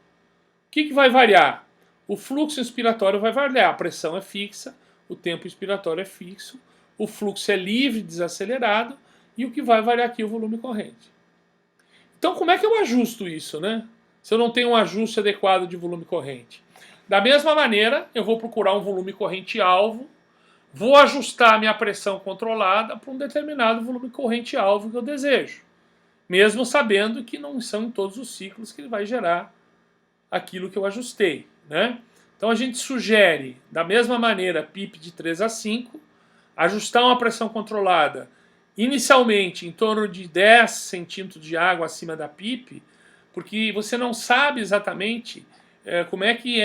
que vai variar? O fluxo inspiratório vai variar. A pressão é fixa, o tempo inspiratório é fixo, o fluxo é livre, desacelerado, e o que vai variar aqui é o volume corrente. Então, como é que eu ajusto isso, né? Se eu não tenho um ajuste adequado de volume corrente. Da mesma maneira, eu vou procurar um volume corrente alvo, vou ajustar a minha pressão controlada para um determinado volume corrente alvo que eu desejo. Mesmo sabendo que não são em todos os ciclos que ele vai gerar aquilo que eu ajustei, né? Então a gente sugere, da mesma maneira, PIP de 3 a 5, ajustar uma pressão controlada inicialmente em torno de 10 centímetros de água acima da PIP, porque você não sabe exatamente como é que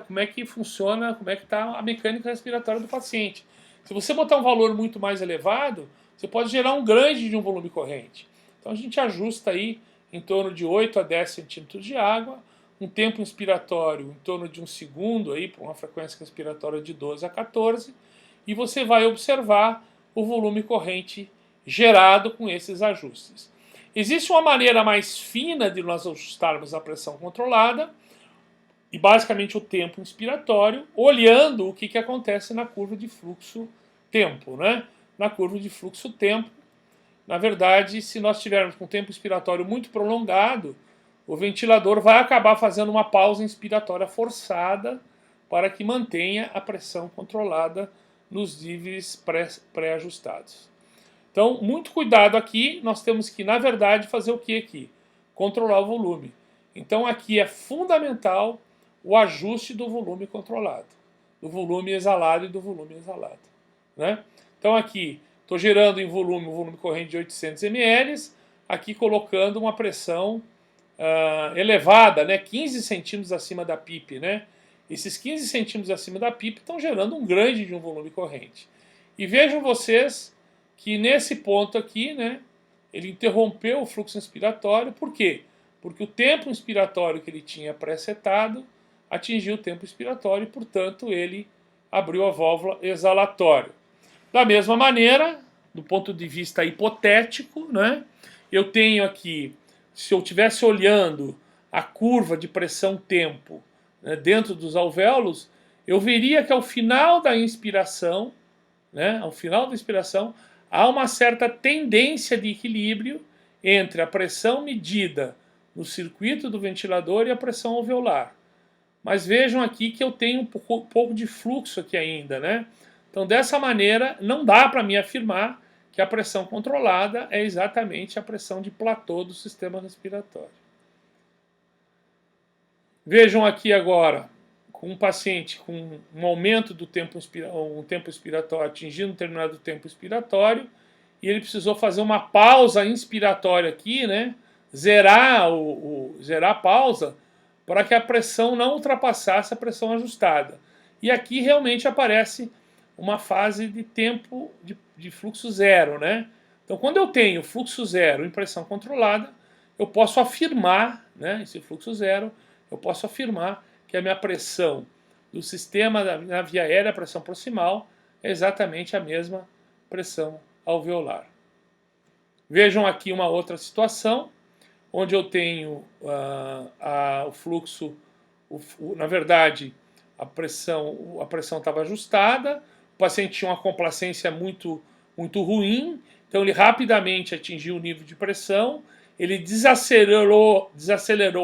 como é que funciona, como é que está a mecânica respiratória do paciente. Se você botar um valor muito mais elevado, você pode gerar um grande de um volume corrente. Então a gente ajusta aí em torno de 8 a 10 centímetros de água, um tempo inspiratório em torno de 1 segundo, para uma frequência respiratória de 12 a 14, e você vai observar o volume corrente gerado com esses ajustes. Existe uma maneira mais fina de nós ajustarmos a pressão controlada, e basicamente o tempo inspiratório, olhando o que acontece na curva de fluxo-tempo. Né? Na curva de fluxo-tempo, na verdade, se nós tivermos com tempo inspiratório muito prolongado, o ventilador vai acabar fazendo uma pausa inspiratória forçada para que mantenha a pressão controlada nos níveis pré-ajustados. Então, muito cuidado aqui, nós temos que, na verdade, fazer o que aqui? Controlar o volume. Então, aqui é fundamental o ajuste do volume controlado, do volume exalado e do volume exalado. Né? Então, aqui, estou gerando em volume um volume corrente de 800 ml, aqui colocando uma pressão elevada, né? 15 centímetros acima da PIP. Né? Esses 15 centímetros acima da PIP estão gerando um grande de um volume corrente. E vejam vocês que nesse ponto aqui, né, ele interrompeu o fluxo inspiratório. Por quê? Porque o tempo inspiratório que ele tinha pré-setado atingiu o tempo inspiratório e, portanto, ele abriu a válvula exalatória. Da mesma maneira, do ponto de vista hipotético, né, eu tenho aqui, se eu estivesse olhando a curva de pressão-tempo, né, dentro dos alvéolos, eu veria que ao final da inspiração, há uma certa tendência de equilíbrio entre a pressão medida no circuito do ventilador e a pressão alveolar. Mas vejam aqui que eu tenho um pouco de fluxo aqui ainda, né? Então, dessa maneira, não dá para me afirmar que a pressão controlada é exatamente a pressão de platô do sistema respiratório. Vejam aqui agora, com um paciente com um aumento do tempo expiratório, atingindo um determinado tempo expiratório, e ele precisou fazer uma pausa inspiratória aqui, né? Zerar a pausa, para que a pressão não ultrapassasse a pressão ajustada. E aqui realmente aparece uma fase de tempo de fluxo zero. Né? Então, quando eu tenho fluxo zero em pressão controlada, eu posso afirmar, né, esse fluxo zero, eu posso afirmar que a minha pressão do sistema na via aérea, a pressão proximal, é exatamente a mesma pressão alveolar. Vejam aqui uma outra situação, onde eu tenho o fluxo, na verdade, a pressão estava ajustada, o paciente tinha uma complacência muito ruim, então ele rapidamente atingiu o nível de pressão, ele desacelerou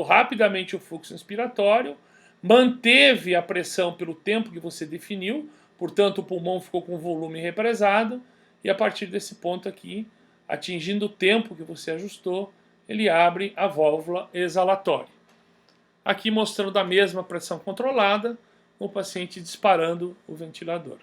rapidamente o fluxo inspiratório, manteve a pressão pelo tempo que você definiu, portanto o pulmão ficou com volume represado, e a partir desse ponto aqui, atingindo o tempo que você ajustou, ele abre a válvula exalatória. Aqui mostrando a mesma pressão controlada, o paciente disparando o ventilador.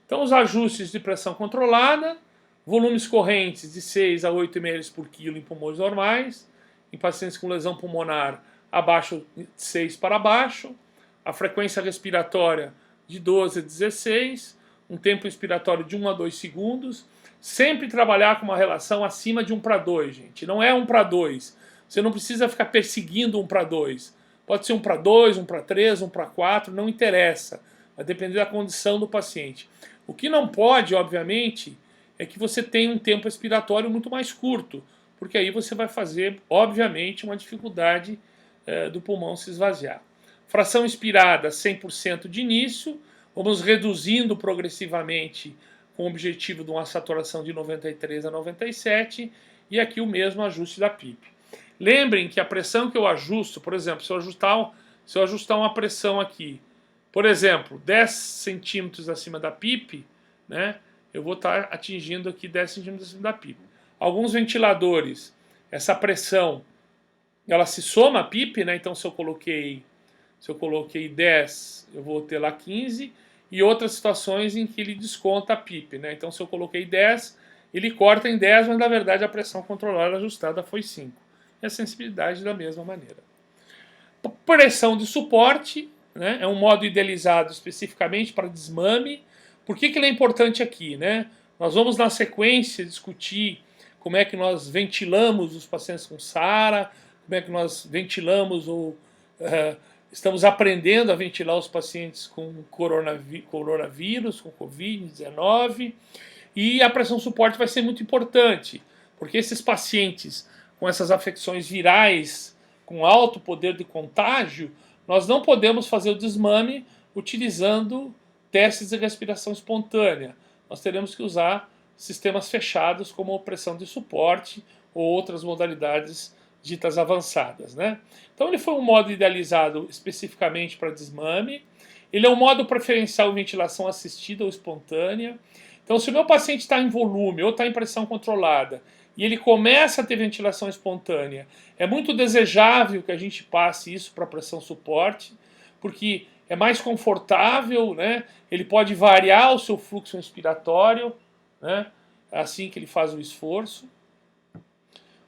Então, os ajustes de pressão controlada, volumes correntes de 6 a 8 ml por quilo em pulmões normais, em pacientes com lesão pulmonar abaixo de 6 para baixo, a frequência respiratória de 12 a 16, um tempo inspiratório de 1 a 2 segundos, sempre trabalhar com uma relação acima de 1 para 2, gente. Não é 1 para 2. Você não precisa ficar perseguindo 1 para 2. Pode ser 1 para 2, 1 para 3, 1 para 4, não interessa. Vai depender da condição do paciente. O que não pode, obviamente, é que você tenha um tempo expiratório muito mais curto, porque aí você vai fazer, obviamente, uma dificuldade do pulmão se esvaziar. Fração inspirada, 100% de início, vamos reduzindo progressivamente com o objetivo de uma saturação de 93 a 97, e aqui o mesmo ajuste da PIP. Lembrem que a pressão que eu ajusto, por exemplo, se eu ajustar uma pressão aqui, por exemplo, 10 centímetros acima da PIP, né, eu vou estar atingindo aqui 10 centímetros acima da PIP. Alguns ventiladores, essa pressão, ela se soma à PIP, né, então se eu coloquei 10, eu vou ter lá 15, e outras situações em que ele desconta a PIP, né? Então, se eu coloquei 10, ele corta em 10, mas na verdade a pressão controlada ajustada foi 5. E a sensibilidade da mesma maneira. Pressão de suporte, né? É um modo idealizado especificamente para desmame. Por que ele é importante aqui, né? Nós vamos na sequência discutir como é que nós ventilamos os pacientes com SARA, como é que nós ventilamos ou estamos aprendendo a ventilar os pacientes com coronavírus, com Covid-19, e a pressão suporte vai ser muito importante, porque esses pacientes com essas afecções virais com alto poder de contágio, nós não podemos fazer o desmame utilizando testes de respiração espontânea. Nós teremos que usar sistemas fechados como pressão de suporte ou outras modalidades ditas avançadas, né? Então ele foi um modo idealizado especificamente para desmame. Ele é um modo preferencial de ventilação assistida ou espontânea. Então, se o meu paciente está em volume ou está em pressão controlada e ele começa a ter ventilação espontânea, é muito desejável que a gente passe isso para pressão suporte, porque é mais confortável, né? Ele pode variar o seu fluxo inspiratório, né? Assim que ele faz o esforço.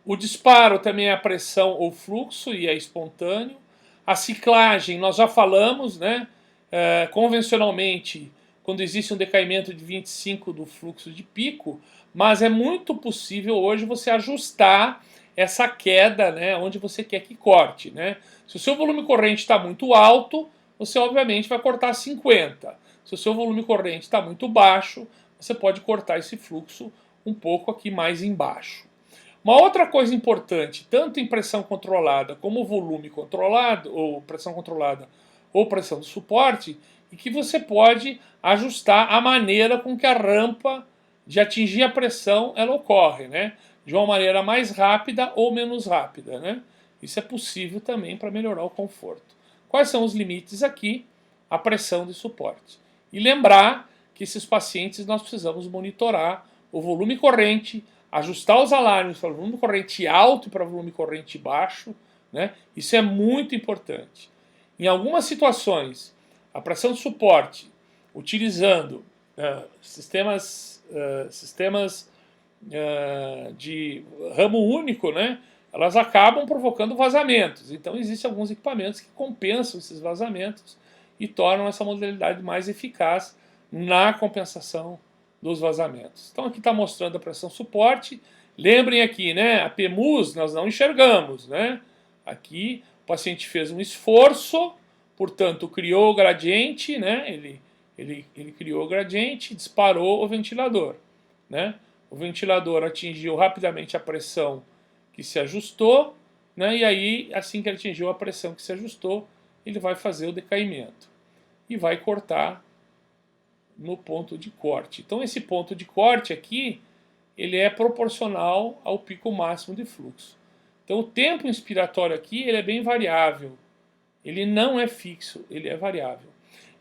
O disparo também é a pressão ou fluxo e é espontâneo. A ciclagem, nós já falamos, né? Convencionalmente, quando existe um decaimento de 25 do fluxo de pico, mas é muito possível hoje você ajustar essa queda, né, onde você quer que corte, né? Se o seu volume corrente está muito alto, você obviamente vai cortar 50. Se o seu volume corrente está muito baixo, você pode cortar esse fluxo um pouco aqui mais embaixo. Uma outra coisa importante, tanto em pressão controlada como volume controlado, ou pressão controlada ou pressão de suporte, é que você pode ajustar a maneira com que a rampa de atingir a pressão ela ocorre, né? De uma maneira mais rápida ou menos rápida, né? Isso é possível também para melhorar o conforto. Quais são os limites aqui? A pressão de suporte. E lembrar que esses pacientes nós precisamos monitorar o volume corrente, ajustar os alarmes para volume corrente alto e para volume corrente baixo, né? Isso é muito importante. Em algumas situações, a pressão de suporte, utilizando sistemas de ramo único, né, elas acabam provocando vazamentos. Então existem alguns equipamentos que compensam esses vazamentos e tornam essa modalidade mais eficaz na compensação dos vazamentos. Então aqui está mostrando a pressão suporte. Lembrem aqui, né, a PEMUS nós não enxergamos, né? Aqui o paciente fez um esforço, portanto criou o gradiente, né? Ele criou o gradiente, disparou o ventilador, né? O ventilador atingiu rapidamente a pressão que se ajustou, né? E aí, assim que ele atingiu a pressão que se ajustou, ele vai fazer o decaimento e vai cortar no ponto de corte. Então esse ponto de corte aqui, ele é proporcional ao pico máximo de fluxo. Então o tempo inspiratório aqui, ele é bem variável. Ele não é fixo, ele é variável.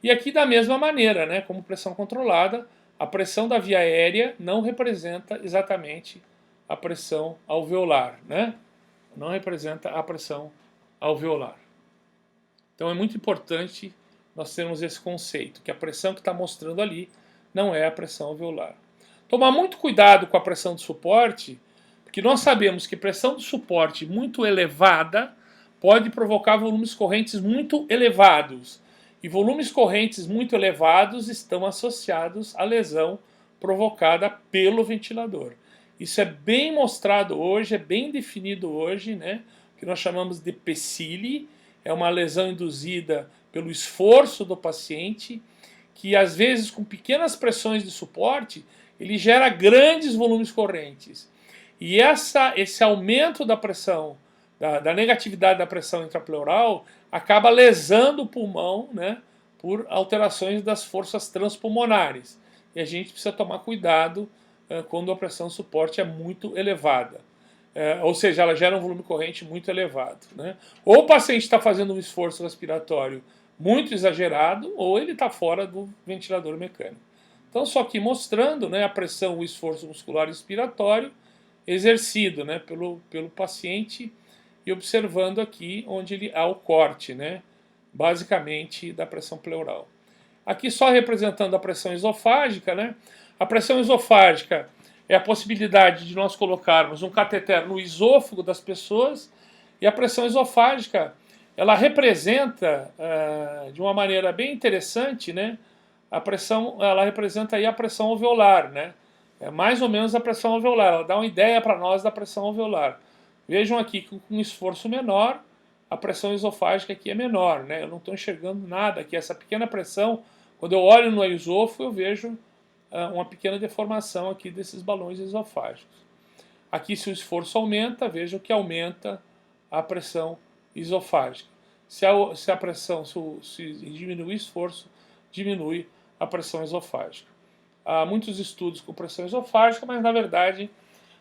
E aqui da mesma maneira, né, como pressão controlada, a pressão da via aérea não representa exatamente a pressão alveolar, né? Não representa a pressão alveolar. Então é muito importante nós termos esse conceito, que a pressão que está mostrando ali não é a pressão alveolar. Tomar muito cuidado com a pressão de suporte, porque nós sabemos que pressão de suporte muito elevada pode provocar volumes correntes muito elevados. E volumes correntes muito elevados estão associados à lesão provocada pelo ventilador. Isso é bem mostrado hoje, é bem definido hoje, né? O que nós chamamos de PECILI, é uma lesão induzida pelo esforço do paciente, que às vezes com pequenas pressões de suporte, ele gera grandes volumes correntes. E esse aumento da pressão, da negatividade da pressão intrapleural, acaba lesando o pulmão, né, por alterações das forças transpulmonares. E a gente precisa tomar cuidado quando a pressão de suporte é muito elevada. Ou seja, ela gera um volume corrente muito elevado, né? Ou o paciente está fazendo um esforço respiratório muito exagerado, ou ele está fora do ventilador mecânico. Então, só aqui mostrando, né, a pressão, o esforço muscular expiratório exercido, né, pelo paciente, e observando aqui onde há o corte, né, basicamente da pressão pleural. Aqui só representando a pressão esofágica, né? A pressão esofágica é a possibilidade de nós colocarmos um cateter no esôfago das pessoas, e a pressão esofágica ela representa, de uma maneira bem interessante, né, a pressão, ela representa aí a pressão alveolar, né? É mais ou menos a pressão alveolar, ela dá uma ideia para nós da pressão alveolar. Vejam aqui que com um esforço menor, a pressão esofágica aqui é menor, né? Eu não estou enxergando nada aqui, essa pequena pressão, quando eu olho no esôfago, eu vejo uma pequena deformação aqui desses balões esofágicos. Aqui, se o esforço aumenta, vejam que aumenta a pressão esofágica. Se a pressão, se diminui o esforço, diminui a pressão esofágica. Há muitos estudos com pressão esofágica, mas na verdade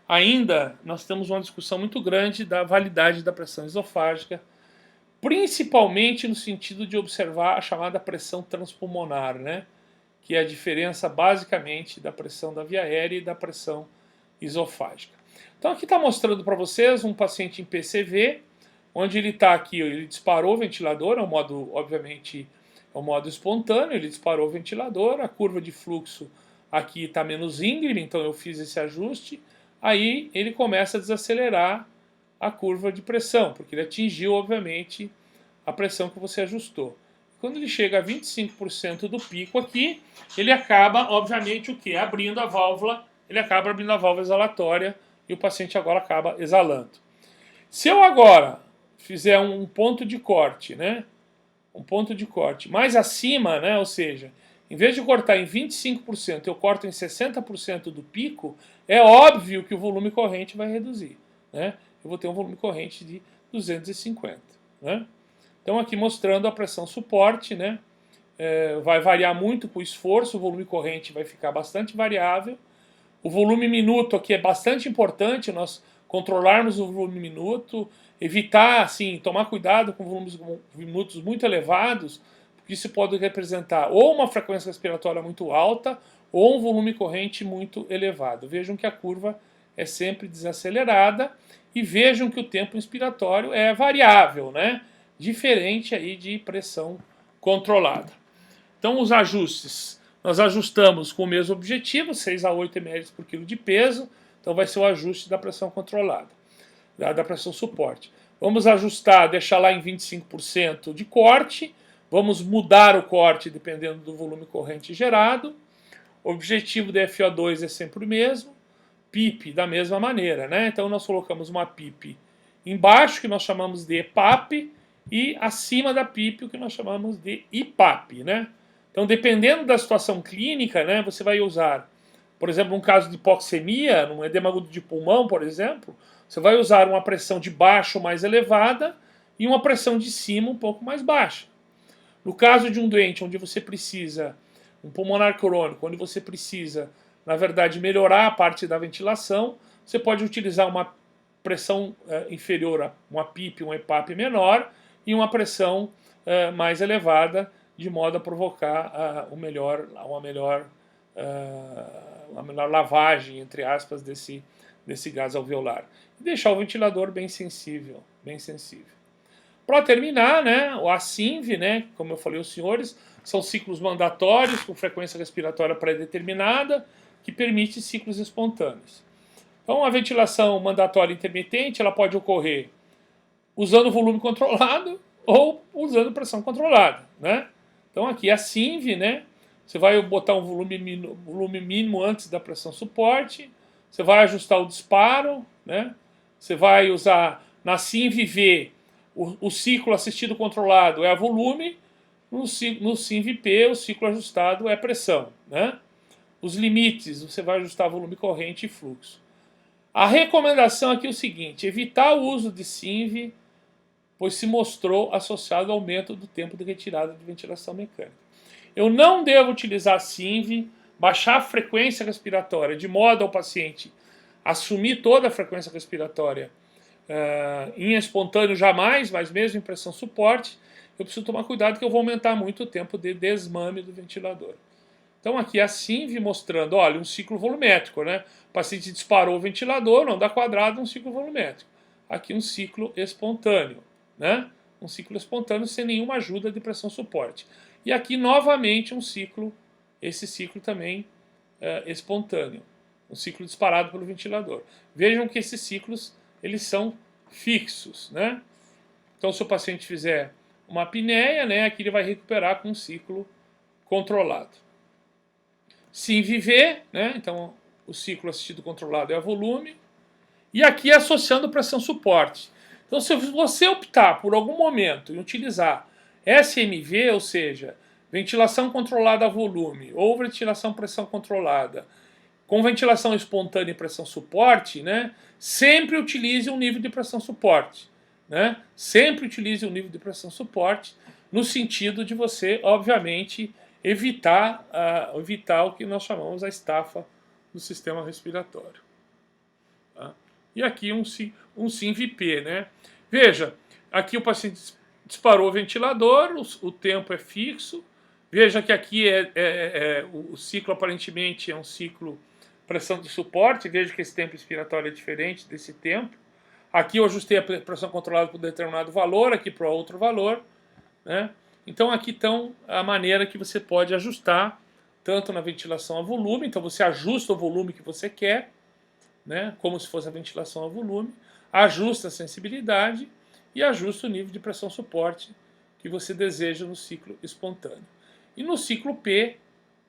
ainda nós temos uma discussão muito grande da validade da pressão esofágica, principalmente no sentido de observar a chamada pressão transpulmonar, né? Que é a diferença basicamente da pressão da via aérea e da pressão esofágica. Então aqui está mostrando para vocês um paciente em PCV, onde ele está aqui, ele disparou o ventilador, é um modo, obviamente, é um modo espontâneo, ele disparou o ventilador, a curva de fluxo aqui está menos íngreme, então eu fiz esse ajuste, aí ele começa a desacelerar a curva de pressão, porque ele atingiu, obviamente, a pressão que você ajustou. Quando ele chega a 25% do pico aqui, ele acaba, obviamente, o quê? Abrindo a válvula, ele acaba abrindo a válvula exalatória e o paciente agora acaba exalando. Se eu agora fizer um ponto de corte, né? Um ponto de corte mais acima, né? Ou seja, em vez de cortar em 25%, eu corto em 60% do pico, é óbvio que o volume corrente vai reduzir, né? Eu vou ter um volume corrente de 250, né? Então aqui mostrando a pressão suporte, né? Vai variar muito com o esforço, o volume corrente vai ficar bastante variável. O volume minuto aqui é bastante importante, nós controlarmos o volume minuto, evitar, assim, tomar cuidado com volumes minutos muito elevados, porque isso pode representar ou uma frequência respiratória muito alta ou um volume corrente muito elevado. Vejam que a curva é sempre desacelerada e vejam que o tempo inspiratório é variável, né? Diferente aí de pressão controlada. Então os ajustes, nós ajustamos com o mesmo objetivo, 6 a 8 ml por quilo de peso, então vai ser o ajuste da pressão controlada, da pressão suporte. Vamos ajustar, deixar lá em 25% de corte, vamos mudar o corte dependendo do volume corrente gerado. O objetivo da FO2 é sempre o mesmo, PIP da mesma maneira, né? Então nós colocamos uma PIP embaixo, que nós chamamos de EPAP, e acima da PIP, o que nós chamamos de IPAP, né? Então, dependendo da situação clínica, né, você vai usar, por exemplo, um caso de hipoxemia, num edema agudo de pulmão, por exemplo, você vai usar uma pressão de baixo mais elevada e uma pressão de cima um pouco mais baixa. No caso de um doente onde você precisa, um pulmonar crônico, onde você precisa, na verdade, melhorar a parte da ventilação, você pode utilizar uma pressão inferior a uma PIP, um EPAP menor, e uma pressão mais elevada, de modo a provocar uma melhor lavagem, entre aspas, desse gás alveolar. E deixar o ventilador bem sensível, bem sensível. Para terminar, né, o ASINV, né, como eu falei aos senhores, são ciclos mandatórios com frequência respiratória pré-determinada, que permite ciclos espontâneos. Então, a ventilação mandatória intermitente ela pode ocorrer usando volume controlado ou usando pressão controlada, né? Então, aqui a SINV, né? Você vai botar um volume mínimo antes da pressão suporte, você vai ajustar o disparo, né? Você vai usar na SINV-V o ciclo assistido controlado é a volume, no SINV-P o ciclo ajustado é pressão, né? Os limites, você vai ajustar volume corrente e fluxo. A recomendação aqui é o seguinte: evitar o uso de SINV, pois se mostrou associado ao aumento do tempo de retirada de ventilação mecânica. Eu não devo utilizar SINV, baixar a frequência respiratória, de modo ao paciente assumir toda a frequência respiratória em espontâneo jamais, mas mesmo em pressão suporte, eu preciso tomar cuidado que eu vou aumentar muito o tempo de desmame do ventilador. Então aqui a SINV mostrando, olha, um ciclo volumétrico, né? O paciente disparou o ventilador, onda quadrada, um ciclo volumétrico. Aqui um ciclo espontâneo, né? Um ciclo espontâneo sem nenhuma ajuda de pressão suporte. E aqui novamente um ciclo, esse ciclo também espontâneo, um ciclo disparado pelo ventilador. Vejam que esses ciclos eles são fixos, né? Então, se o paciente fizer uma apneia, né, aqui ele vai recuperar com um ciclo controlado. Sim viver, né, então o ciclo assistido controlado é a volume. E aqui associando pressão suporte. Então, se você optar por algum momento em utilizar SMV, ou seja, ventilação controlada a volume, ou ventilação pressão controlada, com ventilação espontânea e pressão suporte, né, sempre utilize um nível de pressão suporte. Né? Sempre utilize um nível de pressão suporte, no sentido de você, obviamente, evitar o que nós chamamos a estafa do sistema respiratório. Tá? E aqui um SINV-P, né? Veja, aqui o paciente disparou o ventilador, o tempo é fixo. Veja que aqui o ciclo aparentemente é um ciclo pressão de suporte. Veja que esse tempo expiratório é diferente desse tempo. Aqui eu ajustei a pressão controlada por determinado valor, aqui para outro valor. Né? Então aqui estão a maneira que você pode ajustar, tanto na ventilação a volume, então você ajusta o volume que você quer, né? Como se fosse a ventilação a volume, ajusta a sensibilidade e ajusta o nível de pressão suporte que você deseja no ciclo espontâneo. E no ciclo P,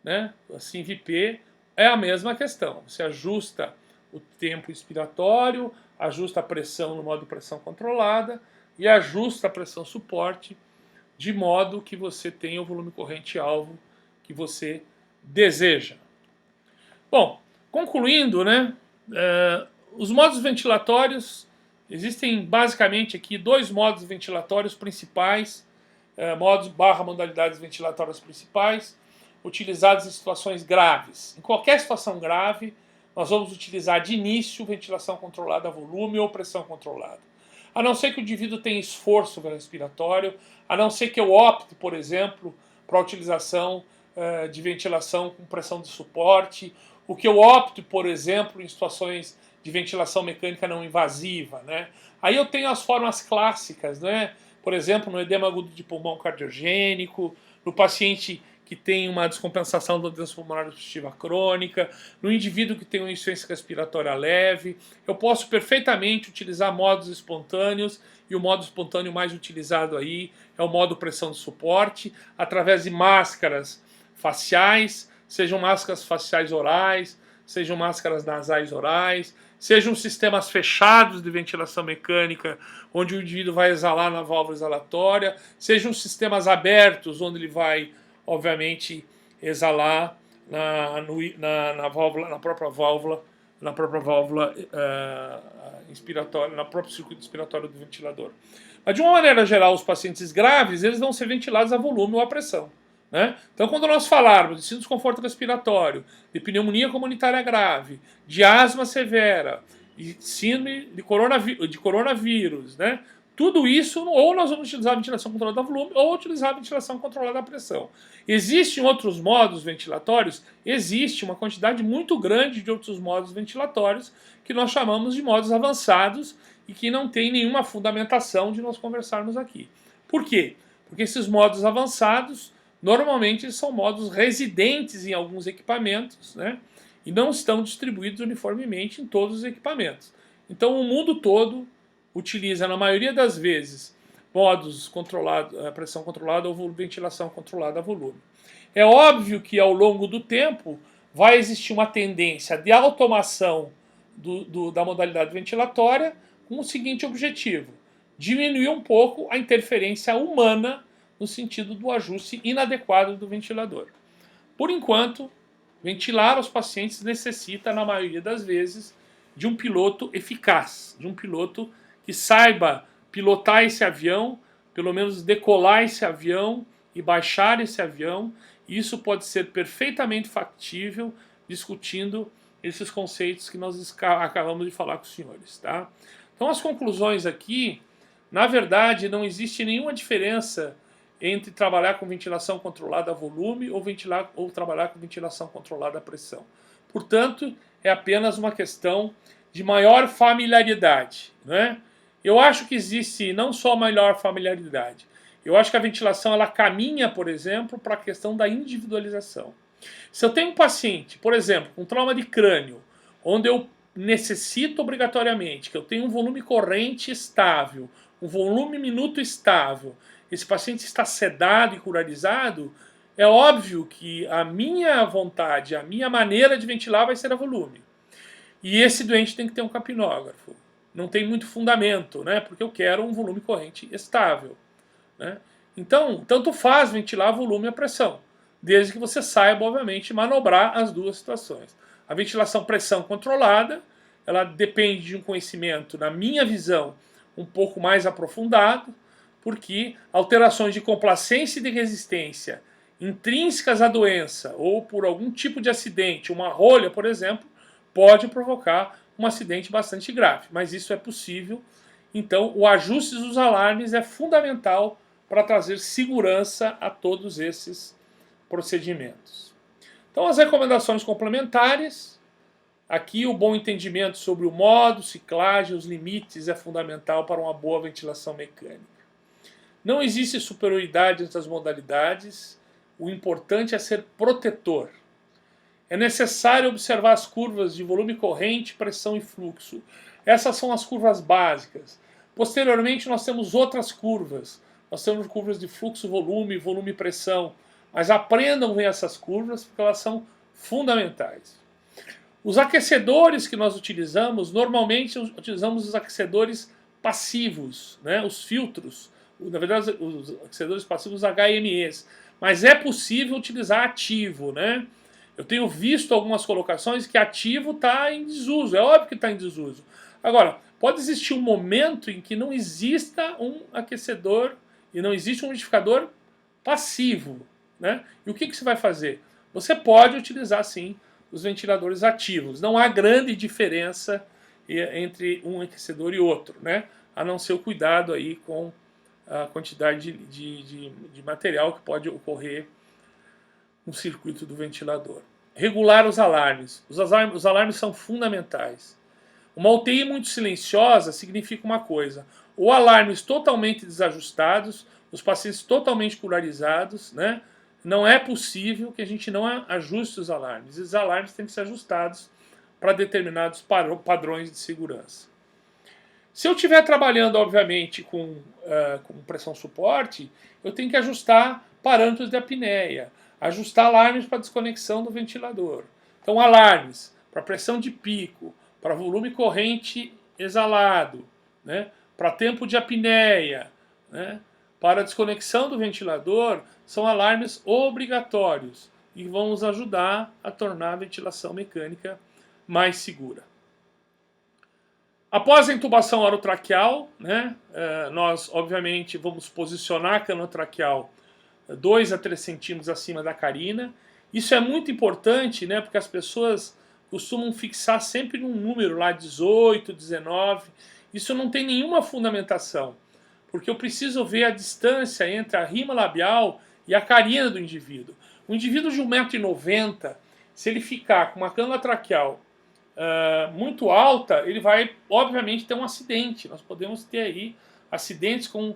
né, assim VP, é a mesma questão. Você ajusta o tempo expiratório, ajusta a pressão no modo pressão controlada e ajusta a pressão suporte de modo que você tenha o volume corrente alvo que você deseja. Bom, concluindo, né, os modos ventilatórios, existem basicamente aqui dois modos ventilatórios principais, modalidades ventilatórias principais, utilizados em situações graves. Em qualquer situação grave, nós vamos utilizar de início ventilação controlada a volume ou pressão controlada. A não ser que o indivíduo tenha esforço respiratório, a não ser que eu opte, por exemplo, para a utilização de ventilação com pressão de suporte, o que eu opto, por exemplo, em situações de ventilação mecânica não invasiva. Né? Aí eu tenho as formas clássicas, né? Por exemplo, no edema agudo de pulmão cardiogênico, no paciente que tem uma descompensação da doença pulmonar obstrutiva crônica, no indivíduo que tem uma insuficiência respiratória leve. Eu posso perfeitamente utilizar modos espontâneos, e o modo espontâneo mais utilizado aí é o modo pressão de suporte, através de máscaras faciais, sejam máscaras faciais orais, sejam máscaras nasais orais, sejam sistemas fechados de ventilação mecânica, onde o indivíduo vai exalar na válvula exalatória, sejam sistemas abertos, onde ele vai, obviamente, exalar na própria válvula inspiratória, no próprio circuito inspiratório do ventilador. Mas, de uma maneira geral, os pacientes graves, eles vão ser ventilados a volume ou a pressão. Né? Então, quando nós falarmos de desconforto respiratório, de pneumonia comunitária grave, de asma severa, de síndrome de coronavírus, né? Tudo isso, ou nós vamos utilizar a ventilação controlada a volume, ou utilizar a ventilação controlada a pressão. Existem outros modos ventilatórios? Existe uma quantidade muito grande de outros modos ventilatórios que nós chamamos de modos avançados e que não tem nenhuma fundamentação de nós conversarmos aqui. Por quê? Porque esses modos avançados normalmente são modos residentes em alguns equipamentos, né? E não estão distribuídos uniformemente em todos os equipamentos. Então o mundo todo utiliza, na maioria das vezes, modos controlados, pressão controlada ou ventilação controlada a volume. É óbvio que ao longo do tempo vai existir uma tendência de automação da modalidade ventilatória com o seguinte objetivo: diminuir um pouco a interferência humana no sentido do ajuste inadequado do ventilador. Por enquanto, ventilar os pacientes necessita, na maioria das vezes, de um piloto eficaz, de um piloto que saiba pilotar esse avião, pelo menos decolar esse avião e baixar esse avião. Isso pode ser perfeitamente factível discutindo esses conceitos que nós acabamos de falar com os senhores. Tá? Então, as conclusões aqui, na verdade, não existe nenhuma diferença entre trabalhar com ventilação controlada a volume ou trabalhar com ventilação controlada a pressão. Portanto, é apenas uma questão de maior familiaridade. Né? Eu acho que existe não só maior familiaridade, eu acho que a ventilação ela caminha, por exemplo, para a questão da individualização. Se eu tenho um paciente, por exemplo, com trauma de crânio, onde eu necessito obrigatoriamente que eu tenha um volume corrente estável, um volume minuto estável, esse paciente está sedado e curarizado, é óbvio que a minha vontade, a minha maneira de ventilar vai ser a volume. E esse doente tem que ter um capnógrafo. Não tem muito fundamento, né? Porque eu quero um volume corrente estável, né? Então, tanto faz ventilar volume e a pressão, desde que você saiba, obviamente, manobrar as duas situações. A ventilação pressão controlada, ela depende de um conhecimento, na minha visão, um pouco mais aprofundado, porque alterações de complacência e de resistência intrínsecas à doença ou por algum tipo de acidente, uma rolha, por exemplo, pode provocar um acidente bastante grave, mas isso é possível. Então, o ajuste dos alarmes é fundamental para trazer segurança a todos esses procedimentos. Então, as recomendações complementares. Aqui, o bom entendimento sobre o modo, ciclagem, os limites é fundamental para uma boa ventilação mecânica. Não existe superioridade entre as modalidades, o importante é ser protetor. É necessário observar as curvas de volume corrente, pressão e fluxo. Essas são as curvas básicas. Posteriormente, nós temos outras curvas. Nós temos curvas de fluxo, volume e pressão. Mas aprendam a ver essas curvas, porque elas são fundamentais. Os aquecedores que nós utilizamos, normalmente utilizamos os aquecedores passivos, né? Os filtros. Na verdade, os aquecedores passivos HMEs. Mas é possível utilizar ativo, né? Eu tenho visto algumas colocações que ativo está em desuso. É óbvio que está em desuso. Agora, pode existir um momento em que não exista um aquecedor e não existe um umidificador passivo, né? E o que você vai fazer? Você pode utilizar, sim, os ventiladores ativos. Não há grande diferença entre um aquecedor e outro, né? A não ser o cuidado aí com a quantidade de material que pode ocorrer no circuito do ventilador. Regular os alarmes. Os alarmes são fundamentais. Uma UTI muito silenciosa significa uma coisa: ou alarmes totalmente desajustados, os pacientes totalmente polarizados, né? Não é possível que a gente não ajuste os alarmes. Os alarmes têm que ser ajustados para determinados padrões de segurança. Se eu estiver trabalhando, obviamente, com pressão suporte, eu tenho que ajustar parâmetros de apneia, ajustar alarmes para desconexão do ventilador. Então, alarmes para pressão de pico, para volume corrente exalado, né, para tempo de apneia, né, para desconexão do ventilador, são alarmes obrigatórios e vão nos ajudar a tornar a ventilação mecânica mais segura. Após a intubação orotraqueal, né, nós obviamente vamos posicionar a cânula traqueal 2 a 3 centímetros acima da carina. Isso é muito importante, né, porque as pessoas costumam fixar sempre num número lá, 18, 19. Isso não tem nenhuma fundamentação, porque eu preciso ver a distância entre a rima labial e a carina do indivíduo. Um indivíduo de 1,90 m, se ele ficar com uma cânula traqueal muito alta, ele vai, obviamente, ter um acidente. Nós podemos ter aí acidentes com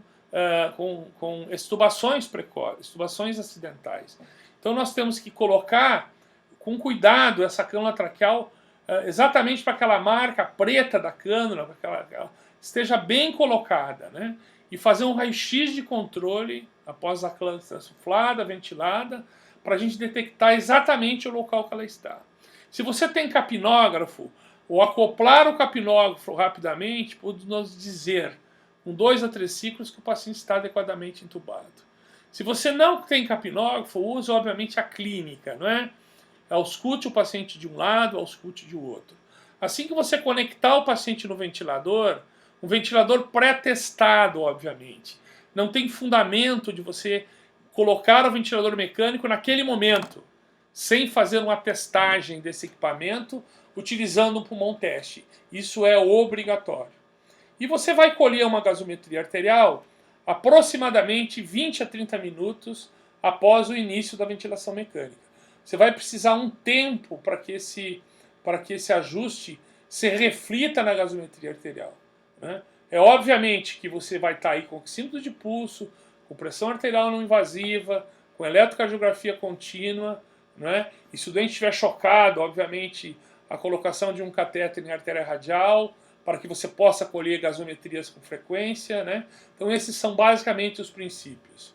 extubações precoces, extubações acidentais. Então nós temos que colocar com cuidado essa cânula traqueal exatamente para aquela marca preta da cânula, para que ela esteja bem colocada, né? E fazer um raio-x de controle após a cânula insuflada, ventilada, para a gente detectar exatamente o local que ela está. Se você tem capnógrafo, ou acoplar o capnógrafo rapidamente, pode nos dizer, com 2 a 3 ciclos, que o paciente está adequadamente entubado. Se você não tem capnógrafo, use, obviamente, a clínica, não é? Auscute o paciente de um lado, auscute de outro. Assim que você conectar o paciente no ventilador, um ventilador pré-testado, obviamente. Não tem fundamento de você colocar o ventilador mecânico naquele momento, sem fazer uma testagem desse equipamento, utilizando um pulmão teste. Isso é obrigatório. E você vai colher uma gasometria arterial aproximadamente 20 a 30 minutos após o início da ventilação mecânica. Você vai precisar um tempo para que esse ajuste se reflita na gasometria arterial, né? É obviamente que você vai estar aí com oxímetro de pulso, com pressão arterial não invasiva, com eletrocardiografia contínua, né? E se o doente estiver chocado, obviamente, a colocação de um catéter em artéria radial, para que você possa colher gasometrias com frequência, né? Então esses são basicamente os princípios.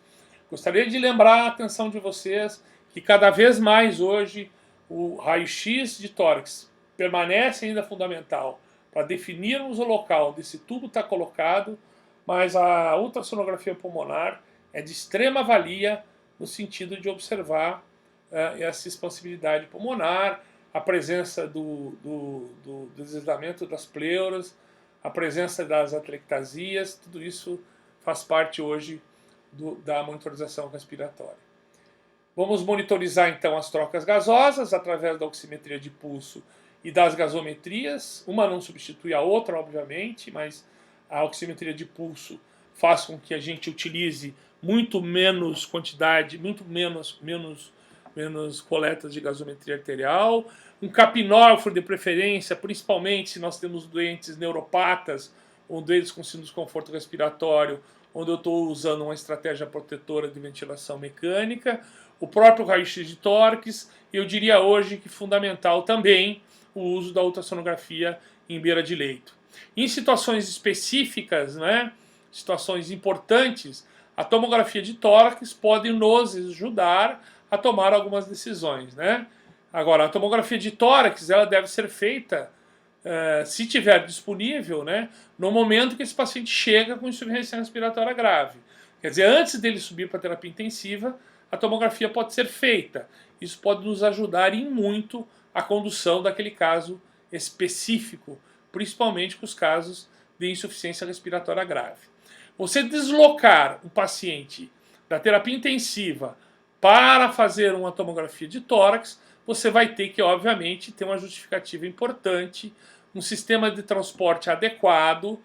Gostaria de lembrar a atenção de vocês que cada vez mais hoje o raio-x de tórax permanece ainda fundamental para definirmos o local onde esse tubo está colocado, mas a ultrassonografia pulmonar é de extrema valia no sentido de observar essa expansibilidade pulmonar, a presença do deslizamento das pleuras, a presença das atelectasias, tudo isso faz parte hoje da monitorização respiratória. Vamos monitorizar então as trocas gasosas através da oximetria de pulso e das gasometrias. Uma não substitui a outra, obviamente, mas a oximetria de pulso faz com que a gente utilize muito menos quantidade, muito menos coletas de gasometria arterial. Um capnógrafo de preferência, principalmente se nós temos doentes neuropatas ou doentes com síndrome de desconforto respiratório, onde eu estou usando uma estratégia protetora de ventilação mecânica. O próprio raio-x de tórax, eu diria hoje que fundamental também o uso da ultrassonografia em beira de leito. Em situações específicas, né, situações importantes, a tomografia de tórax pode nos ajudar a tomar algumas decisões, né? Agora, a tomografia de tórax ela deve ser feita, se tiver disponível, né, no momento que esse paciente chega com insuficiência respiratória grave. Quer dizer, antes dele subir para a terapia intensiva, a tomografia pode ser feita. Isso pode nos ajudar em muito a condução daquele caso específico, principalmente com os casos de insuficiência respiratória grave. Você deslocar um paciente da terapia intensiva para fazer uma tomografia de tórax, você vai ter que, obviamente, ter uma justificativa importante, um sistema de transporte adequado,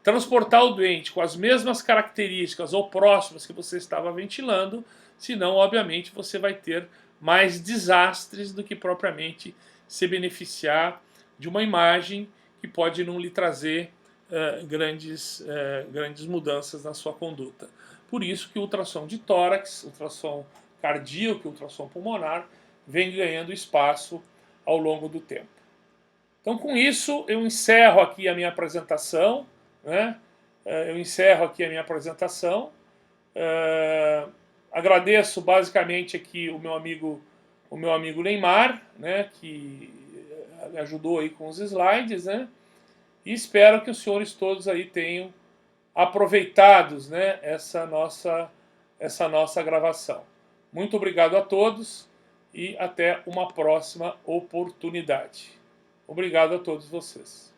transportar o doente com as mesmas características ou próximas que você estava ventilando, senão, obviamente, você vai ter mais desastres do que propriamente se beneficiar de uma imagem que pode não lhe trazer grandes mudanças na sua conduta. Por isso que o ultrassom de tórax, ultrassom cardíaco e ultrassom pulmonar vem ganhando espaço ao longo do tempo. Então, com isso, eu encerro aqui a minha apresentação, né? Agradeço basicamente aqui o meu amigo Neymar, né? Que me ajudou aí com os slides, né? E espero que os senhores todos aí tenham aproveitados, né, essa nossa gravação. Muito obrigado a todos e até uma próxima oportunidade. Obrigado a todos vocês.